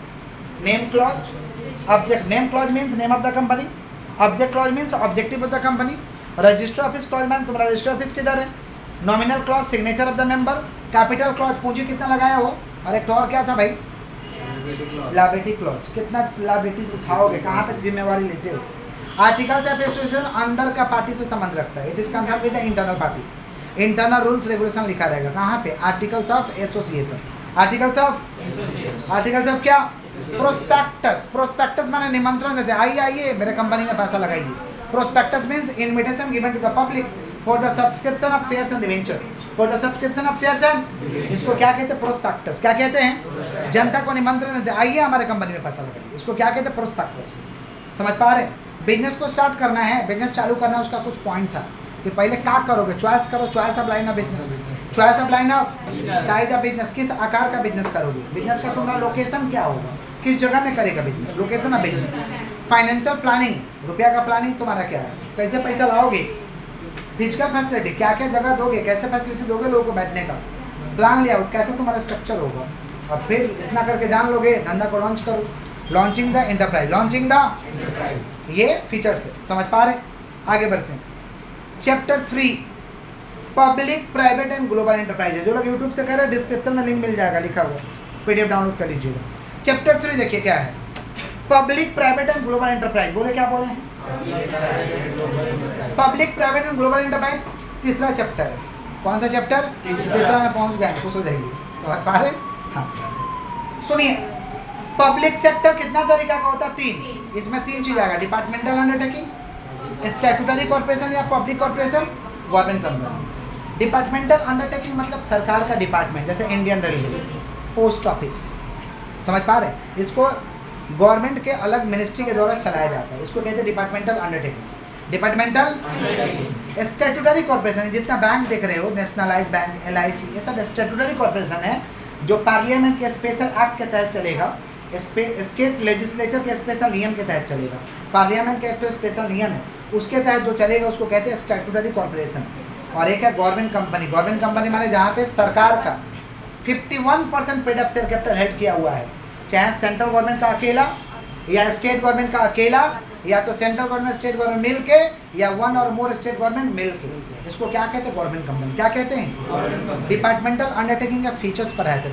Name clause, object, name clause means name of the company, object clause means objective of the company, register office clause means तुम्हारा रजिस्टर ऑफिस किधर है, nominal clause signature of the member, capital clause पूंजी कितना लगाया हो, और एक और क्या था भाई? लायबिलिटी क्लॉज, कितना लायबिलिटी उठाओगे, कहाँ तक जिम्मेवारी लेते हो। आर्टिकल्स ऑफ एसोसिएशन अंदर का पार्टी से संबंध रखता है, it is concern with the internal party. Internal rules regulation लिखा रहेगा, कहाँ पे? Articles of association. Articles of क्या? प्रोस्पेक्टस। प्रोस्पेक्टस माने निमंत्रण देते, आइए आइए मेरे कंपनी में पैसा लगाइए। Prospectus means invitation given to the public for the subscription of shares and debenture, for the subscription of shares and, इसको क्या कहते हैं? प्रोस्पेक्टस। क्या कहते हैं? जनता को निमंत्रण देते, आइए हमारे कंपनी में पैसा लगाइए, इसको क्या कहते हैं? प्रोस्पेक्टस। समझ पा रहे? बिजनेस को स्टार्ट करना है, बिजनेस चालू करना है, उसका कुछ पॉइंट था कि पहले क्या करोगे, चॉइस करो, choice of line of business, choice of line of size of business, किस आकार का बिजनेस करोगे, बिजनेस का तुम्हारा लोकेशन क्या होगा, किस जगह में करेगा business, location of business. Financial planning, रुपया का प्लानिंग तुम्हारा क्या है, कैसे पैसा लाओगे, फिजिकल फैसिलिटी, क्या क्या जगह दोगे, कैसे फैसिलिटी दोगे लोगों को बैठने का, प्लान लिया कैसे तुम्हारा स्ट्रक्चर होगा, और फिर इतना करके जान लोगे, धंधा को लॉन्च करो। Launching the enterprise, launching the, ये फीचर्स है, समझ पा रहे? आगे बढ़ते हैं। Chapter 3 public private and global enterprise. जो लोग यूट्यूब से कर रहे हैं डिस्क्रिप्शन में लिंक मिल जाएगा, लिखा हुआ, पीडीएफ डाउनलोड कर लीजिएगा। चैप्टर 3 देखिए क्या है, public private and global enterprise. बोले क्या बोले? Public private and global enterprise तीसरा चैप्टर है। कौन सा चैप्टर? तीसरा में पहुंच गए, खुश हो जाएंगे, समझ पा रहे? हाँ सुनिए, पब्लिक सेक्टर कितना तरीका का होता है? 3। इसमें 3 चीज आएगा, डिपार्टमेंटल अंडरटेकिंग, स्टैट्यूटरी कॉर्पोरेशन या public corporation, government company. Departmental undertaking मतलब सरकार का डिपार्टमेंट, जैसे इंडियन रेलवे, पोस्ट ऑफिस, समझ पा रहे? इसको गवर्नमेंट के अलग मिनिस्ट्री के द्वारा चलाया जाता है, इसको कहते हैं departmental undertaking. Departmental statutory corporation, जितना बैंक देख रहे हो, नेशनलाइज बैंक, LIC, ये सब स्टैट्यूटरी कॉर्पोरेशन है, जो पार्लियामेंट के स्पेशल एक्ट के तहत चलेगा, स्टेट लेजिस्लेचर के स्पेशल नियम के तहत चलेगा। पार्लियामेंट के एक तो स्पेशल नियम है, उसके तहत जो चलेगा उसको कहते हैं स्टैट्यूटरी कॉर्पोरेशन। और एक है गवर्नमेंट कंपनी। गवर्नमेंट कंपनी माने जहाँ पे सरकार का 51% paid up share capital held किया हुआ है, चाहे सेंट्रल गवर्नमेंट का अकेला या स्टेट गवर्नमेंट का अकेला, या तो सेंट्रल गवर्नमेंट स्टेट गवर्नमेंट मिल के, या 1 और मोर स्टेट गवर्नमेंट मिल के, इसको क्या कहते हैं? Government company. क्या कहते हैं? डिपार्टमेंटल अंडरटेकिंग का फीचर्स पर आया था,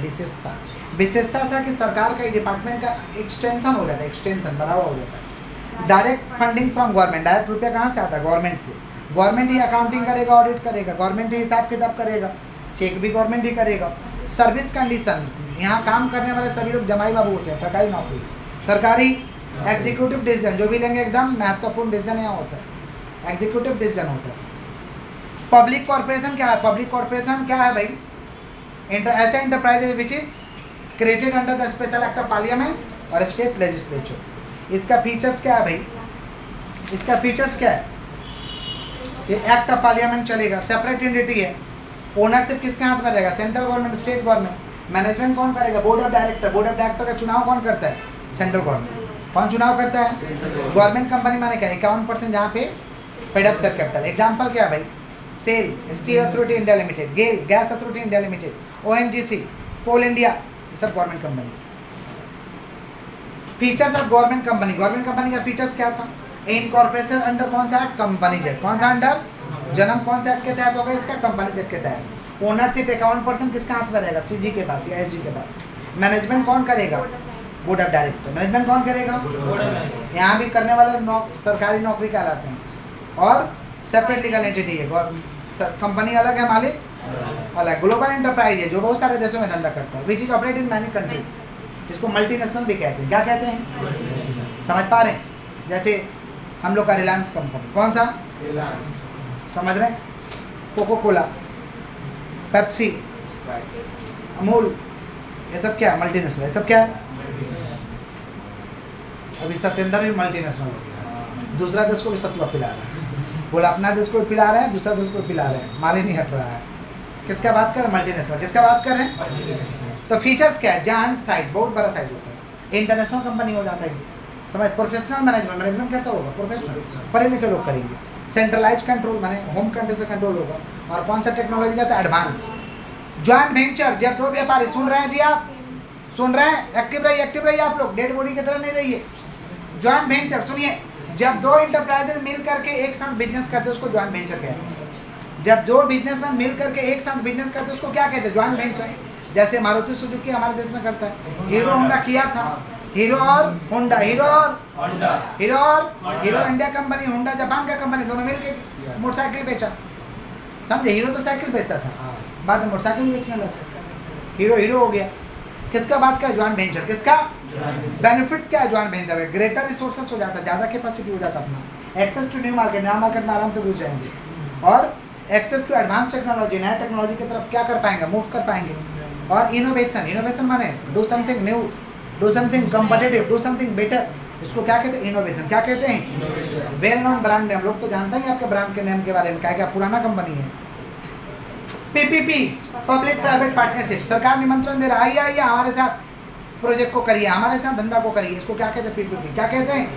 विशेषता था कि सरकार का डिपार्टमेंट का एक्सटेंशन हो जाता है, एक्सटेंशन बढ़ावा हो जाता है। Direct funding from government, direct रुपया कहाँ से आता है? गवर्नमेंट से। गवर्नमेंट ही अकाउंटिंग करेगा, ऑडिट करेगा, गवर्नमेंट ही हिसाब किताब करेगा, चेक भी गवर्नमेंट ही करेगा। सर्विस कंडीशन, यहाँ काम करने वाले सभी लोग जमाई बाबू होते हैं, सरकारी नौकरी, सरकारी एग्जीक्यूटिव डिसीजन जो भी लेंगे, एकदम महत्वपूर्ण डिसीजन यहाँ होता है, एग्जीक्यूटिव डिसीजन होता है। पब्लिक कॉर्पोरेशन क्या है? पब्लिक कॉर्पोरेशन क्या है भाई? ऐसे enterprises which is created under the special act of parliament और स्टेट लेजिस्लेचर। इसका फीचर्स क्या है भाई? इसका फीचर्स क्या है? ये एक्ट ऑफ पार्लियामेंट चलेगा, सेपरेट एंटिटी है, ओनरशिप किसके हाथ में रहेगा? Central government, state government. Management कौन करेगा? Board of director. Board of director का चुनाव कौन करता है? Central government. कौन चुनाव करता है? गवर्नमेंट कंपनी माने क्या? 51% जहाँ पे paid up share capital. Example क्या है भाई? SAIL, steel authority India limited, GAIL gas authority India limited, ONGC, coal India, ये सब government company. Features of government company. Government company का फीचर्स क्या था? इनकॉर्पोरेशन अंडर कौन सा एक्ट? Company act. कौन सा अंडर? जन्म कौन सा एक्ट के तहत होगा इसका? कंपनी एक्ट के तहत। ओनरशिप 51% किसका हाथ में रहेगा? CG के पास या SG के पास। मैनेजमेंट कौन करेगा? Board of director. मैनेजमेंट कौन करेगा? यहाँ भी करने वाले सरकारी नौकरी कहलाते हैं। और सेपरेट लीगल एंटिटी है, कंपनी अलग है, मालिक अलग। ग्लोबल एंटरप्राइज है जो बहुत सारे देशों में धंधा करता है, which is operate in many country, जिसको मल्टीनेशनल भी कहते हैं। क्या कहते हैं? समझ पा रहे हैं? जैसे हम लोग का रिलायंस कंपनी, कौन सा? समझ रहे हैं? कोको कोला, पेप्सी, अमूल, ये सब क्या है? मल्टीनेशनल। ये सब क्या है? अभी सत्येंद्र भी मल्टीनेशनल हो गया, दूसरा देश को भी सतुआ पिला रहा है। बोला अपना देश को पिला रहे हैं, दूसरा देश को पिला रहे हैं, माल ही नहीं हट रहा है। किसका बात कर रहे हैं? मल्टीनेशनल। किसका बात कर रहे हैं? तो फीचर्स क्या है? जायंट साइज, बहुत बड़ा साइज होता है, इंटरनेशनल कंपनी हो जाता है। समझ? Professional management. मैनेजमेंट कैसा होगा? प्रोफेशनल, पढ़े लिखे लोग करेंगे। सेंट्रलाइज कंट्रोल माने होम कंट्री से कंट्रोल होगा। और कौन सा टेक्नोलॉजी रहता है? एडवांस। ज्वाइंट वेंचर, जब दो व्यापारी, सुन रहे हैं जी आप? सुन रहे हैं? एक्टिव रहिए आप लोग, डेड बॉडी की तरह नहीं रहिए। ज्वाइंट वेंचर सुनिए, जब दो इंटरप्राइजेज मिल करके एक साथ बिजनेस करते हैं उसको ज्वाइंट वेंचर कहते हैं। जब दो बिजनेसमैन मिल करके एक साथ बिजनेस करते हैं उसको क्या कहते हैं? Joint venture. जैसे मारुति सुजुकी हमारे देश में करता है, हीरो होंडा किया था, हीरो और Honda, hero India company, Honda Japan का कंपनी, दोनों मिलकर मोटरसाइकिल बेचा। समझे? हीरो तो साइकिल बेचा था, बाद में मोटरसाइकिल बेचने लगा, हीरो हो गया। किसका बात कर? Joint venture. किसका? बेनिफिट्स क्या है ज्वाइंट वेंचर में? ग्रेटर रिसोर्सेस हो जाता है, ज़्यादा कैपेसिटी हो जाता है अपना, एक्सेस टू न्यू मार्केट, नया मार्केट में आराम से घुस जाएंगे, और एक्सेस टू एडवांस टेक्नोलॉजी, नया टेक्नोलॉजी की तरफ क्या कर पाएंगे? मूव कर पाएंगे। और इनोवेशन माने do something new, do something competitive, do something better, इसको क्या कहते हैं? इनोवेशन। क्या कहते हैं? वेल नोन ब्रांड नेम, लोग तो जानते हैं आपके ब्रांड के नेम के बारे में, क्या पुराना कंपनी है। PPP, पब्लिक प्राइवेट पार्टनरशिप, सरकार निमंत्रण दे रहा है, आइए हमारे साथ प्रोजेक्ट को करिए, हमारे साथ धंधा को करिए, इसको क्या कहते हैं? PPP। क्या कहते हैं?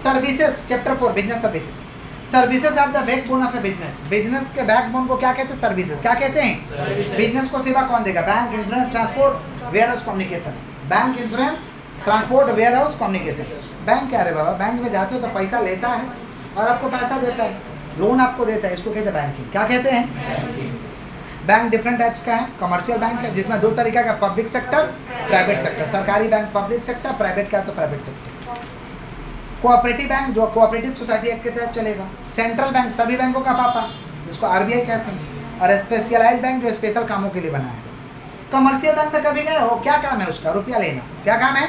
Services, chapter 4 business services. Services are the backbone of a business. Business के बैकबोन को क्या कहते हैं? सर्विसेज। क्या कहते हैं? बिजनेस को सेवा कौन देगा? Bank, insurance, transport, warehouse, communication. Bank, insurance, transport, warehouse, communication. Bank क्या है बाबा? बैंक में जाते हो तो पैसा लेता है और आपको पैसा देता है, लोन आपको देता है, इसको कहते हैं बैंकिंग। क्या कहते हैं? बैंक डिफरेंट टाइप्स का है। कमर्शियल बैंक है जिसमें दो तरीका का, पब्लिक सेक्टर, प्राइवेट सेक्टर। सरकारी बैंक पब्लिक सेक्टर, प्राइवेट का तो प्राइवेट सेक्टर। कोऑपरेटिव बैंक जो कोऑपरेटिव सोसाइटी एक्ट के तहत चलेगा। सेंट्रल बैंक सभी बैंकों का पापा, जिसको RBI कहते हैं। और स्पेशलाइज बैंक जो स्पेशल कामों के लिए बना है। कमर्शियल बैंक में कभी गए हो? क्या काम है उसका? रुपया लेना। क्या काम है?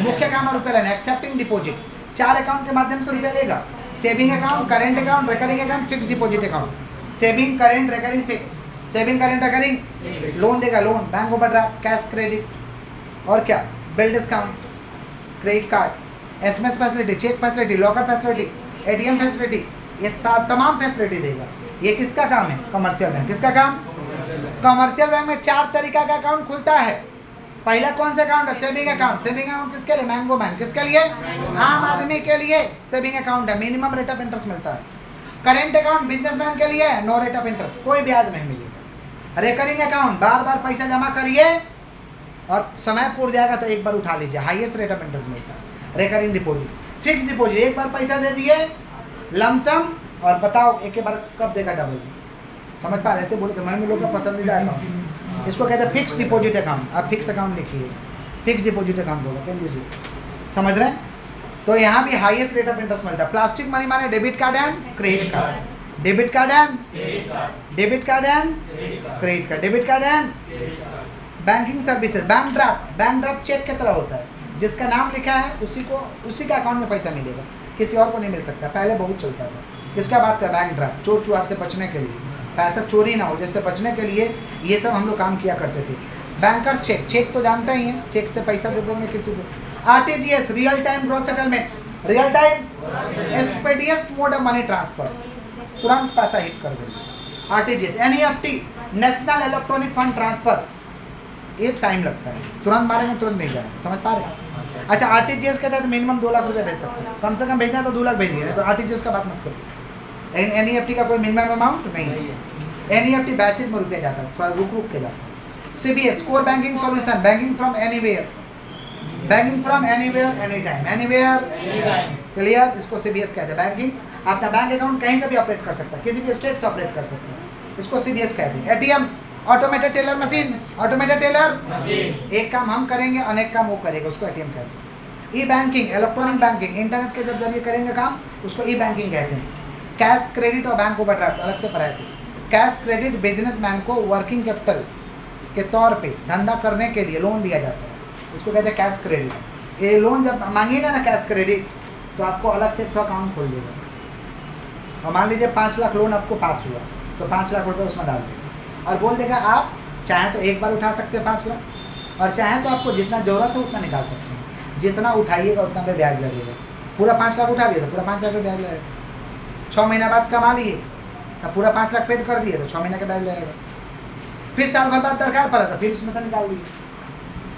मुख्य काम है रुपया लेना। एक्सेप्टिंग डिपॉजिट, 4 अकाउंट के माध्यम से रुपया लेगा। Saving account, current account, recurring account, fix deposit account. Saving, current, recurring, fix. Saving, current, recurring, loan देगा, loan, bank overdraft, cash credit, और क्या? Bill discount, credit card, SMS facility, cheque facility, locker facility, ATM facility, ये तमाम facility देगा। ये किसका काम है? Commercial bank. किसका काम? कमर्शियल बैंक में 4 तरीका का अकाउंट खुलता है। पहला कौन सा अकाउंट है? Saving account. सेविंग अकाउंट किसके लिए? Mango bank. किसके लिए? आम आदमी के लिए सेविंग अकाउंट है, मिनिमम रेट ऑफ इंटरेस्ट मिलता है। करेंट अकाउंट बिजनेसमैन के लिए, नो रेट ऑफ इंटरेस्ट, कोई ब्याज नहीं मिलेगा। रिकरिंग अकाउंट, बार बार पैसा जमा करिए और समय पूर जाएगा तो एक बार उठा लीजिए, हाईएस्ट रेट ऑफ इंटरेस्ट मिलता है। रिकरिंग डिपॉजिट, फिक्स डिपॉजिट, एक बार पैसा दे दिए लमसम, और बताओ एक बार कब देगा डबल। समझ पा रहे? ऐसे बोले तो मैं लोगों का पसंदीदा अकाउंट, इसको कहते हैं फिक्स डिपॉजिट अकाउंट। आप फिक्स अकाउंट लिखिए, फिक्स डिपॉजिट अकाउंट होगा, पेन दीजिए। समझ रहे हैं? तो यहाँ भी हाईएस्ट रेट ऑफ इंटरेस्ट मिलता है। प्लास्टिक मनी माने debit card and credit card, debit card and debit card and credit card, debit card and banking services. Bank draft cheque की तरह होता है, जिसका नाम लिखा है उसी का अकाउंट में पैसा मिलेगा, किसी और को नहीं मिल सकता। पहले बहुत चलता था। किसका बात कर? बैंक ड्राफ्ट, चोर चुहार से बचने के लिए। पैसा चोरी ना हो, जिससे बचने के लिए ये सब हम लोग काम किया करते थे। बैंकर्स चेक, चेक तो जानते ही हैं, चेक से पैसा दे देंगे किसी को। RTGS, real time gross settlement, real time expedient mode of money transfer, तुरंत पैसा हिट कर देंगे। RTGS, NEFT, national electronic fund transfer, एक टाइम लगता है, तुरंत मारेंगे तुरंत नहीं जाएगा, समझ पा रहे हैं। अच्छा, आरटीजीएस के तहत मिनिमम 2 लाख रुपये भेज सकते हैं, कम से कम भेजना तो 2 लाख भेजिए, तो आरटीजीएस का बात मत करिए। एनईएफटी का कोई मिनिमम अमाउंट नहीं है। एनईएफटी बैचेज में रुपया जाता है, थोड़ा रुक रुक के जाता है। CBS, core banking solution, banking from anywhere, banking from anywhere any time, anywhere clear, इसको सीबीएस कहते हैं। बैंकिंग, अपना बैंक अकाउंट कहीं से भी ऑपरेट कर सकता है, किसी भी स्टेट से ऑपरेट कर सकता है, इसको सीबीएस कहते हैं। ATM, automated teller machine, automated teller machine, एक काम हम करेंगे अनेक काम वो करेगा, उसको एटीएम कहते हैं। ई बैंकिंग, इलेक्ट्रॉनिक बैंकिंग, इंटरनेट के जब जरिए करेंगे काम, उसको ई बैंकिंग कहते हैं। कैश क्रेडिट और बैंक ओवरड्राफ्ट अलग से पढ़ाए थे। कैश क्रेडिट बिजनेसमैन को वर्किंग कैपिटल के तौर पे धंधा करने के लिए लोन दिया जाता है, इसको कहते हैं कैश क्रेडिट। ये लोन जब मांगेगा ना कैश क्रेडिट, तो आपको अलग से एक अकाउंट खोल देगा, और मान लीजिए 5 लाख लोन आपको पास हुआ, तो 5 लाख रुपये उसमें डाल देगा, और बोल देगा आप चाहें तो एक बार उठा सकते हैं 5 लाख, और चाहें तो आपको जितना ज़रूरत है उतना निकाल सकते हैं, जितना उठाइएगा उतना पे ब्याज लगेगा। पूरा 5 लाख उठा लिया तो पूरा 5 लाख पे ब्याज लगेगा। 6 महीना बाद कमा लिए, अब पूरा 5 लाख पेड कर दिए तो 6 महीने का ब्याज लगेगा। फिर साल भर बाद दरकार पड़ा था, फिर उसमें से निकाल दिए,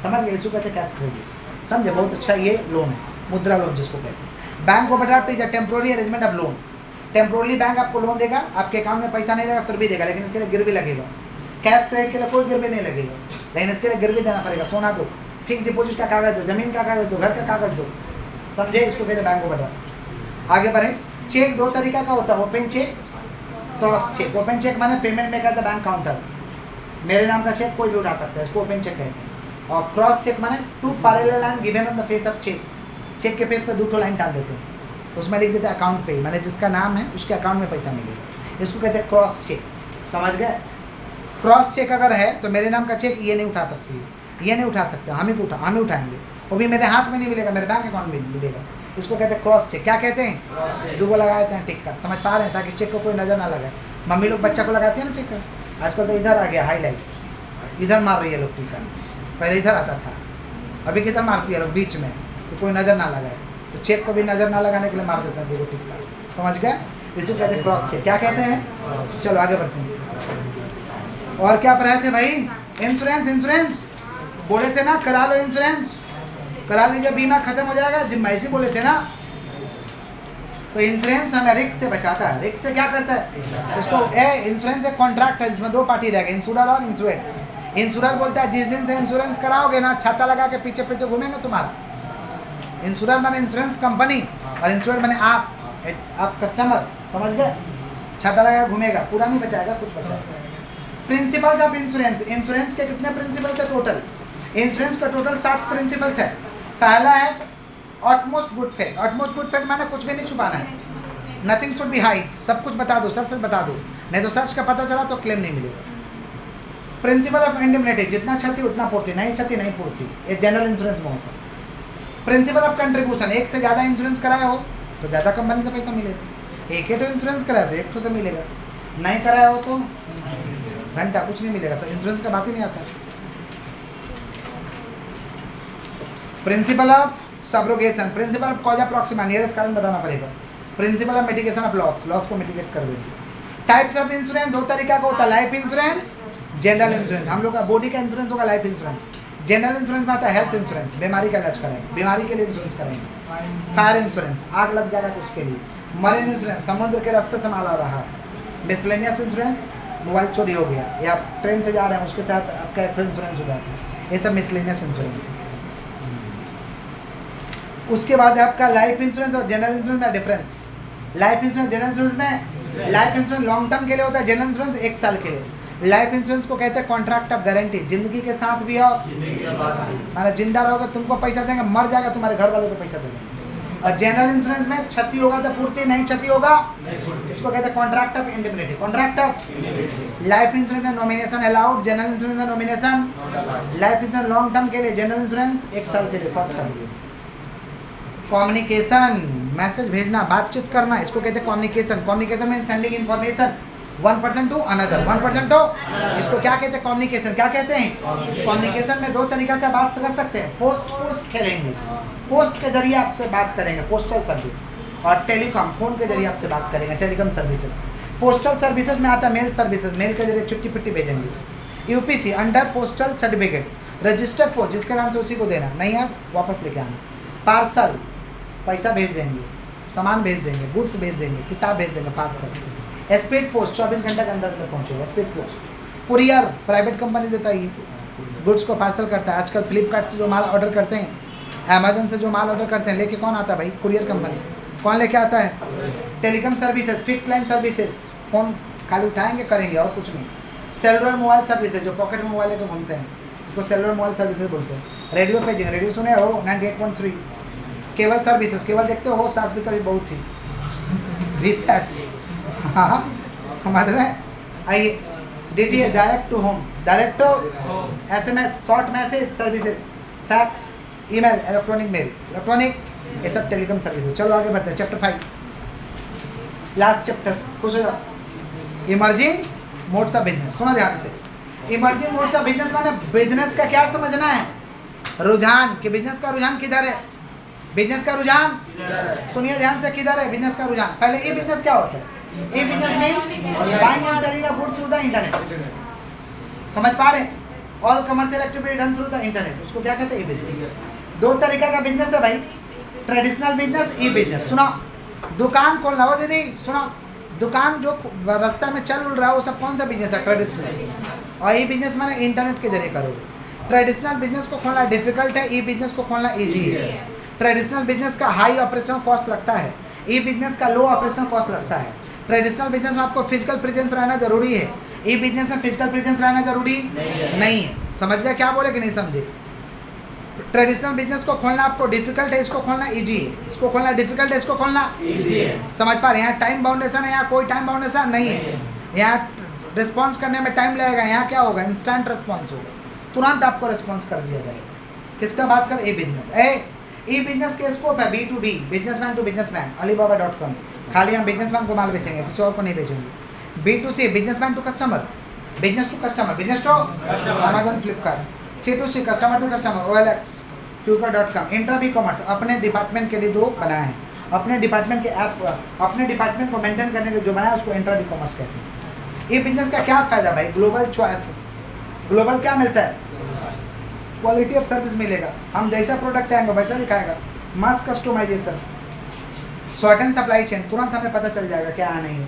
समझ गए, इसको कहते हैं कैश क्रेडिट। समझे, बहुत अच्छा ये लोन है, मुद्रा लोन जिसको कहते हैं। Bank overdraft is a temporary arrangement of loan, temporarily bank आपको लोन देगा, आपके अकाउंट में पैसा नहीं रहेगा फिर भी देगा, लेकिन इसके लिए गिरवी लगेगा। कैश क्रेडिट के लिए कोई गिरवी नहीं लगेगा, लेकिन इसके लिए गिरवी देना पड़ेगा, सोना दो, फिक्स डिपॉजिट का कागज दो, जमीन का कागज दो, घर का कागज दो, समझे, इसको कहते हैं बैंक ओवरड्राफ्ट। आगे बढ़े। चेक 2 तरीका का होता है, open cheque, cross cheque. Open cheque माने पेमेंट में कहता है बैंक काउंटर, मेरे नाम का चेक कोई भी उठा सकता है, इसको ओपन चेक कहते हैं। और क्रॉस चेक माने 2 parallel line given on the face of cheque, cheque के फेस पर 2 लाइन डाल देते हैं, उसमें लिख देते हैं अकाउंट पे, माने जिसका नाम है उसके अकाउंट में पैसा मिलेगा, इसको कहते हैं क्रॉस चेक, समझ गए। क्रॉस चेक अगर है तो मेरे नाम का चेक ये नहीं उठा सकती है, ये नहीं उठा सकते, हम ही उठाएंगे, वो भी मेरे हाथ में नहीं मिलेगा, मेरे बैंक अकाउंट में मिलेगा, इसको कहते हैं क्रॉस चेक। क्या कहते हैं, 2 लगा देते हैं टिक का, समझ पा रहे हैं, ताकि चेक को कोई नज़र ना लगाए। मम्मी लोग बच्चा को लगाती है ना टिक का, आजकल तो इधर आ गया हाईलाइट, इधर मार रही है लोग टीका, पहले इधर आता था, अभी किधर मारती है लोग बीच में, तो कोई नज़र ना लगाए, तो चेक को भी नज़र ना लगाने के लिए मार देते हैं 2 टिक्का, समझ गए, इसी को कहते हैं क्रॉस चेक। क्या कहते हैं, चलो आगे बढ़ते हैं। और क्या पढ़ाए थे भाई, इंश्योरेंस, इंश्योरेंस बोले थे ना, करा लो इंश्योरेंस, करा लीजिए, बीमा खत्म हो जाएगा, जिम्मा ऐसे बोले थे ना। तो इंश्योरेंस हमें रिस्क से बचाता है, रिस्क से क्या करता है, इसको इंश्योरेंस एक कॉन्ट्रैक्ट है जिसमें 2 पार्टी रहेगा, इंश्योरर और इंश्योरेड। इंश्योरर बोलता है जिस दिन से इंश्योरेंस कराओगे ना, छाता लगा के पीछे पीछे घूमेंगे तुम्हारा। इंश्योरर माने इंश्योरेंस कंपनी, और इंश्योरेड माने आप कस्टमर, समझ गए, छाता लगा के घूमेगा, पूरा नहीं बचाएगा, कुछ बचाएगा। प्रिंसिपल्स ऑफ इंश्योरेंस, इंश्योरेंस के कितने प्रिंसिपल्स है टोटल, इंश्योरेंस का टोटल 7 प्रिंसिपल्स है। पहला है ऑटमोस्ट गुड फेथ, ऑटमोस्ट गुड फेथ माने कुछ भी नहीं छुपाना है, नथिंग शुड बी हाइड, सब कुछ बता दो, सच सच बता दो, नहीं तो सच का पता चला तो क्लेम नहीं मिलेगा। प्रिंसिपल ऑफ इंडेमनिटी, जितना क्षति उतना पूर्ति, नहीं क्षति नहीं पूर्ति, ये जनरल इंश्योरेंस में होता है। प्रिंसिपल ऑफ कंट्रीब्यूशन, एक से ज़्यादा इंश्योरेंस कराया हो तो ज़्यादा कंपनी से पैसा मिलेगा, एक ही तो इंश्योरेंस कराया तो एक से मिलेगा, नहीं कराया हो तो घंटा कुछ नहीं मिलेगा, तो इंश्योरेंस का बात ही नहीं आता। Principle of subrogation, principle of कॉजा Proxima, nearest कारण बताना पड़ेगा। Principle of mitigation of loss, loss को मिटिगेट कर देंगे। टाइप्स ऑफ इंश्योरेंस 2 तरीका का होता है, लाइफ इंश्योरेंस, जनरल इंश्योरेंस। हम लोग का बॉडी का इंश्योरेंस होगा लाइफ इंश्योरेंस, जनरल इंश्योरेंस में आता है हेल्थ इंश्योरेंस, बीमारी का इलाज कराएंगे, बीमारी के लिए इंश्योरेंस कराएंगे। फायर इंश्योरेंस, आग लग जाएगा तो उसके लिए। मरीन इंश्योरेंस, समुद्र के रास्ते से माल आ रहा है। मिसलेनियस इंश्योरेंस, मोबाइल चोरी हो गया या ट्रेन से जा रहे हैं उसके तहत आपका इंश्योरेंस हो जाता है, ये सब मिसलेनियस इंश्योरेंस है। उसके बाद आपका लाइफ इंश्योरेंस और जनरल इंश्योरेंस में difference. Life insurance, general insurance में लाइफ इंश्योरेंस लॉन्ग टर्म के लिए होता है, जनरल इंश्योरेंस 1 साल के लिए। लाइफ इंश्योरेंस को कहते हैं कॉन्ट्रैक्ट ऑफ गारंटी, जिंदगी के साथ भी और माना जिंदा रहोगे तुमको पैसा देंगे, मर जाएगा तुम्हारे घर वाले को पैसा देंगे। और जनरल इंश्योरेंस में क्षति होगा तो पूर्ति, नहीं क्षति होगा इसको कहते हैं contract of indemnity, contract of. Life insurance में नॉमिनेशन अलाउड, जनरल इंश्योरेंस में nomination. Life insurance long term के लिए, जनरल इंश्योरेंस 1 साल के लिए, शॉर्ट टर्म। कम्युनिकेशन, मैसेज भेजना, बातचीत करना, इसको कहते हैं कम्युनिकेशन। कम्युनिकेशन में sending information, 1% to another, 1% to, इसको क्या कहते हैं? कम्युनिकेशन। क्या कहते हैं? कम्युनिकेशन में दो तरीका से बात कर सकते हैं। पोस्ट खेलेंगे, पोस्ट के जरिए आपसे बात करेंगे, पोस्टल सर्विस, और टेलीकॉम, फोन के जरिए आपसे बात करेंगे, टेलीकॉम सर्विसेज। पोस्टल सर्विसेज में आता है मेल सर्विसेज, मेल के जरिए चिट्ठी पिट्ठी भेजेंगे। UPC under postal certificate, registered post जिसके नाम से उसी को देना, नहीं है वापस लेके आना। पार्सल, पैसा भेज देंगे, सामान भेज देंगे, गुड्स भेज देंगे, किताब भेज देंगे, पार्सल। स्पीड पोस्ट 24 घंटे के अंदर अंदर पहुँचेगा, speed post. Courier private company देता है, गुड्स को पार्सल करता है। आजकल फ्लिपकार्ट से जो माल ऑर्डर करते हैं, अमेजन से जो माल ऑर्डर करते हैं, लेके कौन आता है भाई? Courier company. कौन लेके आता है? Telecom services, fix line services, phone खाली उठाएंगे करेंगे और कुछ नहीं। सेलुलर मोबाइल सर्विसेज, जो पॉकेट में मोबाइल लेकर घूमते हैं उसको सेलुलर मोबाइल सर्विसेज बोलते हैं। रेडियो पेजिंग, रेडियो सुने हो 98.3। केबल सर्विसेज, केबल देखते हो, सास भी कभी बहुत थी, वीसेट, हाँ समझ रहे हैं। आइए DTH, direct to home, direct to SMS, short message services, fax, email, electronic mail, electronic, ये सब टेलीकॉम सर्विसेज। चलो आगे बढ़ते हैं, चैप्टर 5, लास्ट चैप्टर। खुश हो जाओ। इमर्जिंग मोड्स ऑफ बिजनेस, सुना ध्यान से। इमर्जिंग मोड्स ऑफ बिजनेस माने बिजनेस का क्या समझना है? रुझान, कि बिजनेस का रुझान किधर है? बिजनेस का रुझान, सुनिए ध्यान से, किधर है बिजनेस का रुझान? पहले ई बिजनेस क्या होता है? E business means buying and selling of goods through the internet, समझ पा रहे हैं? All commercial activity done through the internet, उसको क्या कहते हैं? E business. दो तरीका का बिजनेस है भाई, ट्रेडिशनल बिजनेस, ई बिजनेस। सुना, दुकान खोलना हो दीदी, सुना, दुकान जो रास्ता में चल उड़ रहा है वो सब कौन सा बिजनेस है? ट्रेडिशनल। और ई बिजनेस माने इंटरनेट के जरिए करोगे। ट्रेडिशनल बिजनेस को खोलना डिफिकल्ट है, ई बिजनेस को खोलना ईजी है। ट्रेडिशनल बिजनेस का हाई ऑपरेशनल कॉस्ट लगता है, ई बिजनेस का लो ऑपरेशनल कॉस्ट लगता है। ट्रेडिशनल बिजनेस में आपको फिजिकल प्रेजेंस रहना जरूरी है, ई बिजनेस में फिजिकल प्रेजेंस रहना जरूरी नहीं है। समझ गया क्या बोले कि नहीं समझे? ट्रेडिशनल बिजनेस को खोलना आपको डिफिकल्ट है, इसको खोलना इजी है। इसको खोलना डिफिकल्ट है, इसको खोलना इजी है। समझ पा रहे हैं? यहाँ टाइम बाउंडेशन है, यहाँ कोई टाइम बाउंडेशन नहीं है। यहाँ रिस्पॉन्स करने में टाइम लगेगा, यहाँ क्या होगा? इंस्टेंट रिस्पॉन्स होगा, तुरंत आपको रिस्पॉन्स कर दिया जाएगा। किसका बात कर? ई बिजनेस। ई बिजनेस के स्कोप है B2B, businessman to businessman, alibaba.com। खाली हम बिजनेसमैन को माल बेचेंगे, किसी और को नहीं बेचेंगे। B2C, businessman to customer, business to customer, business to Amazon, Flipkart. C2C, customer to customer, OLX, Quikr.com। Inter e commerce, अपने डिपार्टमेंट के लिए जो बनाए हैं, अपने डिपार्टमेंट के ऐप, अपने डिपार्टमेंट को मेंटेन करने के लिए जो बनाया उसको इंटर ई कॉमर्स कहते हैं। ई बिजनेस का क्या फ़ायदा भाई? ग्लोबल चॉइस, ग्लोबल क्या मिलता है? क्वालिटी ऑफ सर्विस मिलेगा, हम जैसा प्रोडक्ट चाहेंगे वैसा दिखाएगा, mass customisation, shorten supply chain, तुरंत हमें पता चल जाएगा क्या नहीं है।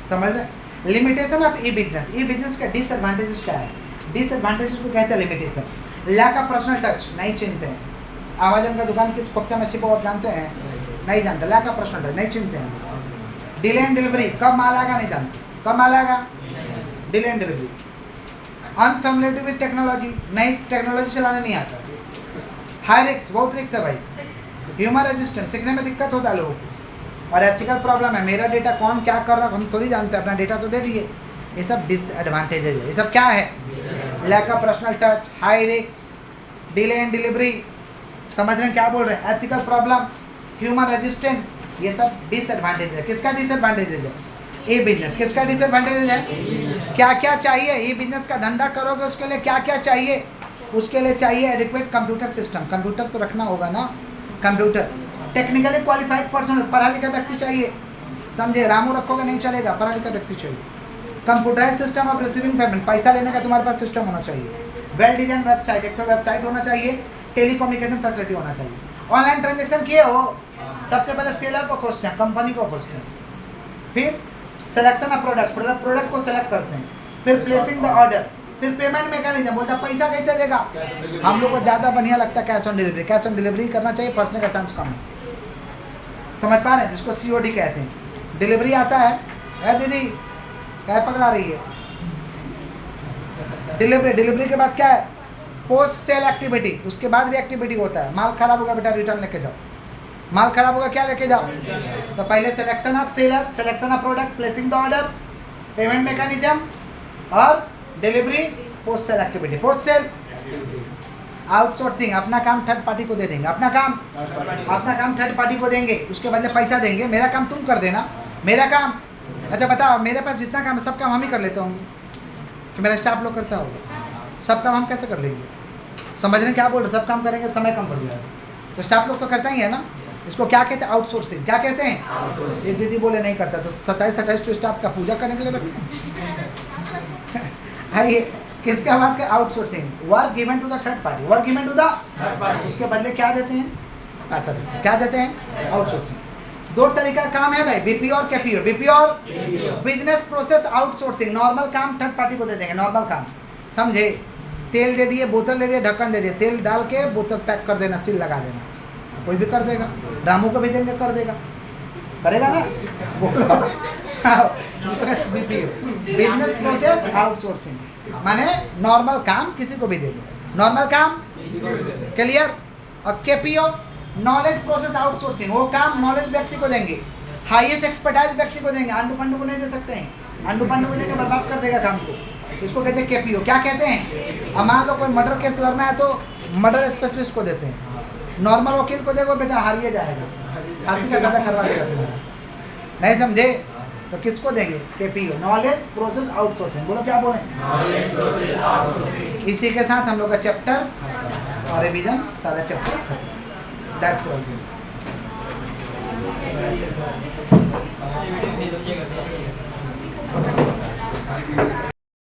समझ रहे? Limitation of e business, e business का डिसएडवांटेजेस क्या है? डिसएडवांटेजेस को कहते हैं limitation. Lack of personal touch, नहीं चिनते हैं। अमेजन का दुकान किस कक्षा में छिपा आप जानते हैं? नहीं जानते। लैक ऑफ पर्सनल टच, नहीं चिनते हैं। डिले एंड डिलीवरी, कब माल आएगा नहीं जानते, कब माल आएगा? Delay and delivery. Unfamiliar with technology, नई टेक्नोलॉजी चलाने नहीं आता। हाई रिस्क, बहुत रिस्क है भाई। ह्यूमन रेजिस्टेंस, सीखने में दिक्कत होता है लोगों को। और एथिकल प्रॉब्लम है, मेरा डेटा कौन क्या कर रहा है हम थोड़ी जानते हैं, अपना डेटा तो दे दिए। ये सब डिसएडवांटेजेज है। ये सब क्या है? Lack of personal touch, high risk, delay and delivery, समझ रहे हैं क्या बोल रहे हैं? एथिकल प्रॉब्लम, ह्यूमन रेजिस्टेंस, ये सब डिसएडवांटेज है। किसका डिसएडवांटेज है? E business. किसका डिसएडवांटेज है? क्या क्या चाहिए? ई बिजनेस का धंधा करोगे उसके लिए क्या क्या चाहिए? उसके लिए चाहिए एडिक्वेट कंप्यूटर सिस्टम, कंप्यूटर तो रखना होगा ना, कंप्यूटर। टेक्निकली क्वालिफाइड पर्सन, पढ़ा लिखा व्यक्ति चाहिए, समझे? रामू रखोगे नहीं चलेगा, पढ़ा लिखा व्यक्ति चाहिए। Computerise system of receiving payment, पैसा लेने का तुम्हारे पास सिस्टम होना चाहिए। वेल डिजाइन वेबसाइट, एक तो वेबसाइट होना चाहिए, टेलीकम्युनिकेशन फैसिलिटी होना चाहिए। ऑनलाइन ट्रांजेक्शन किए हो, सबसे पहले सेलर को खोजते हैं, कंपनी को खोजते हैं, फिर सिलेक्शन ऑफ प्रोडक्ट को सेलेक्ट करते हैं, फिर प्लेसिंग द ऑर्डर, फिर पेमेंट मैकेनिज्म, बोलता पैसा कैसे देगा? हम लोग को ज़्यादा बढ़िया लगता है cash on delivery. Cash on delivery करना चाहिए, फंसने का चांस कम है। समझ पा रहे हैं? जिसको COD कहते हैं। डिलीवरी आता है दीदी, क्या पकड़ा रही है? डिलीवरी के बाद क्या है? पोस्ट सेल एक्टिविटी, उसके बाद भी एक्टिविटी होता है। माल खराब होगा बेटा रिटर्न लेके जाओ, माल खराब होगा क्या लेके जाओ? तो पहले selection of seller, selection of product, placing the order, payment mechanism और delivery, post sale activity. Post sale outsourcing, अपना काम थर्ड पार्टी को दे देंगे, अपना काम थर्ड पार्टी को देंगे, उसके बदले पैसा देंगे। मेरा काम तुम कर देना, मेरा काम अच्छा बताओ, मेरे पास जितना काम है सब काम हम ही कर लेते होंगे कि मेरा स्टाफ लोग करता होगा? सब काम हम कैसे कर लेंगे? समझ रहे हैं क्या बोल रहे? सब काम करेंगे समय कम पड़ जाएगा, तो स्टाफ लोग तो करता ही है ना। इसको क्या कहते हैं? आउटसोर्सिंग। क्या कहते हैं? ये दीदी बोले नहीं करता, तो 27-28 तो स्टाफ का पूजा करने के लिए रखते हैं। ये किसका बात का? Outsourcing. Work given to the third party, work given to the third party, उसके बदले क्या देते हैं? पैसा देते हैं। क्या देते हैं? आउटसोर्सिंग। दो तरीका काम है भाई, बीपीओ और केपीओ। बीपीओ और बिजनेस प्रोसेस आउटसोर्सिंग। नॉर्मल काम थर्ड पार्टी को दे देंगे, नॉर्मल काम समझे? तेल दे दिए, बोतल दे दिए, ढक्कन दे दिए, तेल डाल के बोतल पैक कर देना, सील लगा देना, तो कोई भी कर देगा। रामू को भी देंगे, कर देगा, करेगा ना? बोलो। बीपीओ, बिजनेस प्रोसेस आउटसोर्सिंग, माने नॉर्मल काम किसी को भी दे दो, नॉर्मल काम क्लियर। और केपीओ नॉलेज प्रोसेस आउटसोर्सिंग, वो काम नॉलेज व्यक्ति को देंगे, हाईएस्ट एक्सपर्टाइज व्यक्ति को देंगे। अंडू पंडू को नहीं दे सकते हैं, अंडू पंडू को देके बर्बाद कर देगा काम को। इसको कहते हैं केपीओ। क्या कहते हैं? अब मान लो कोई मर्डर केस लड़ना है तो मर्डर स्पेशलिस्ट को देते हैं, नॉर्मल वकील को देखो बेटा हारिए जाएगा, फांसी का सजा करवा देगा तुम्हारा, नहीं समझे? तो किसको देंगे? KPO, knowledge process outsourcing. बोलो क्या बोले? इसी के साथ हम लोग का चैप्टर और रिवीजन सारा चैप्टर खत्म। That's all.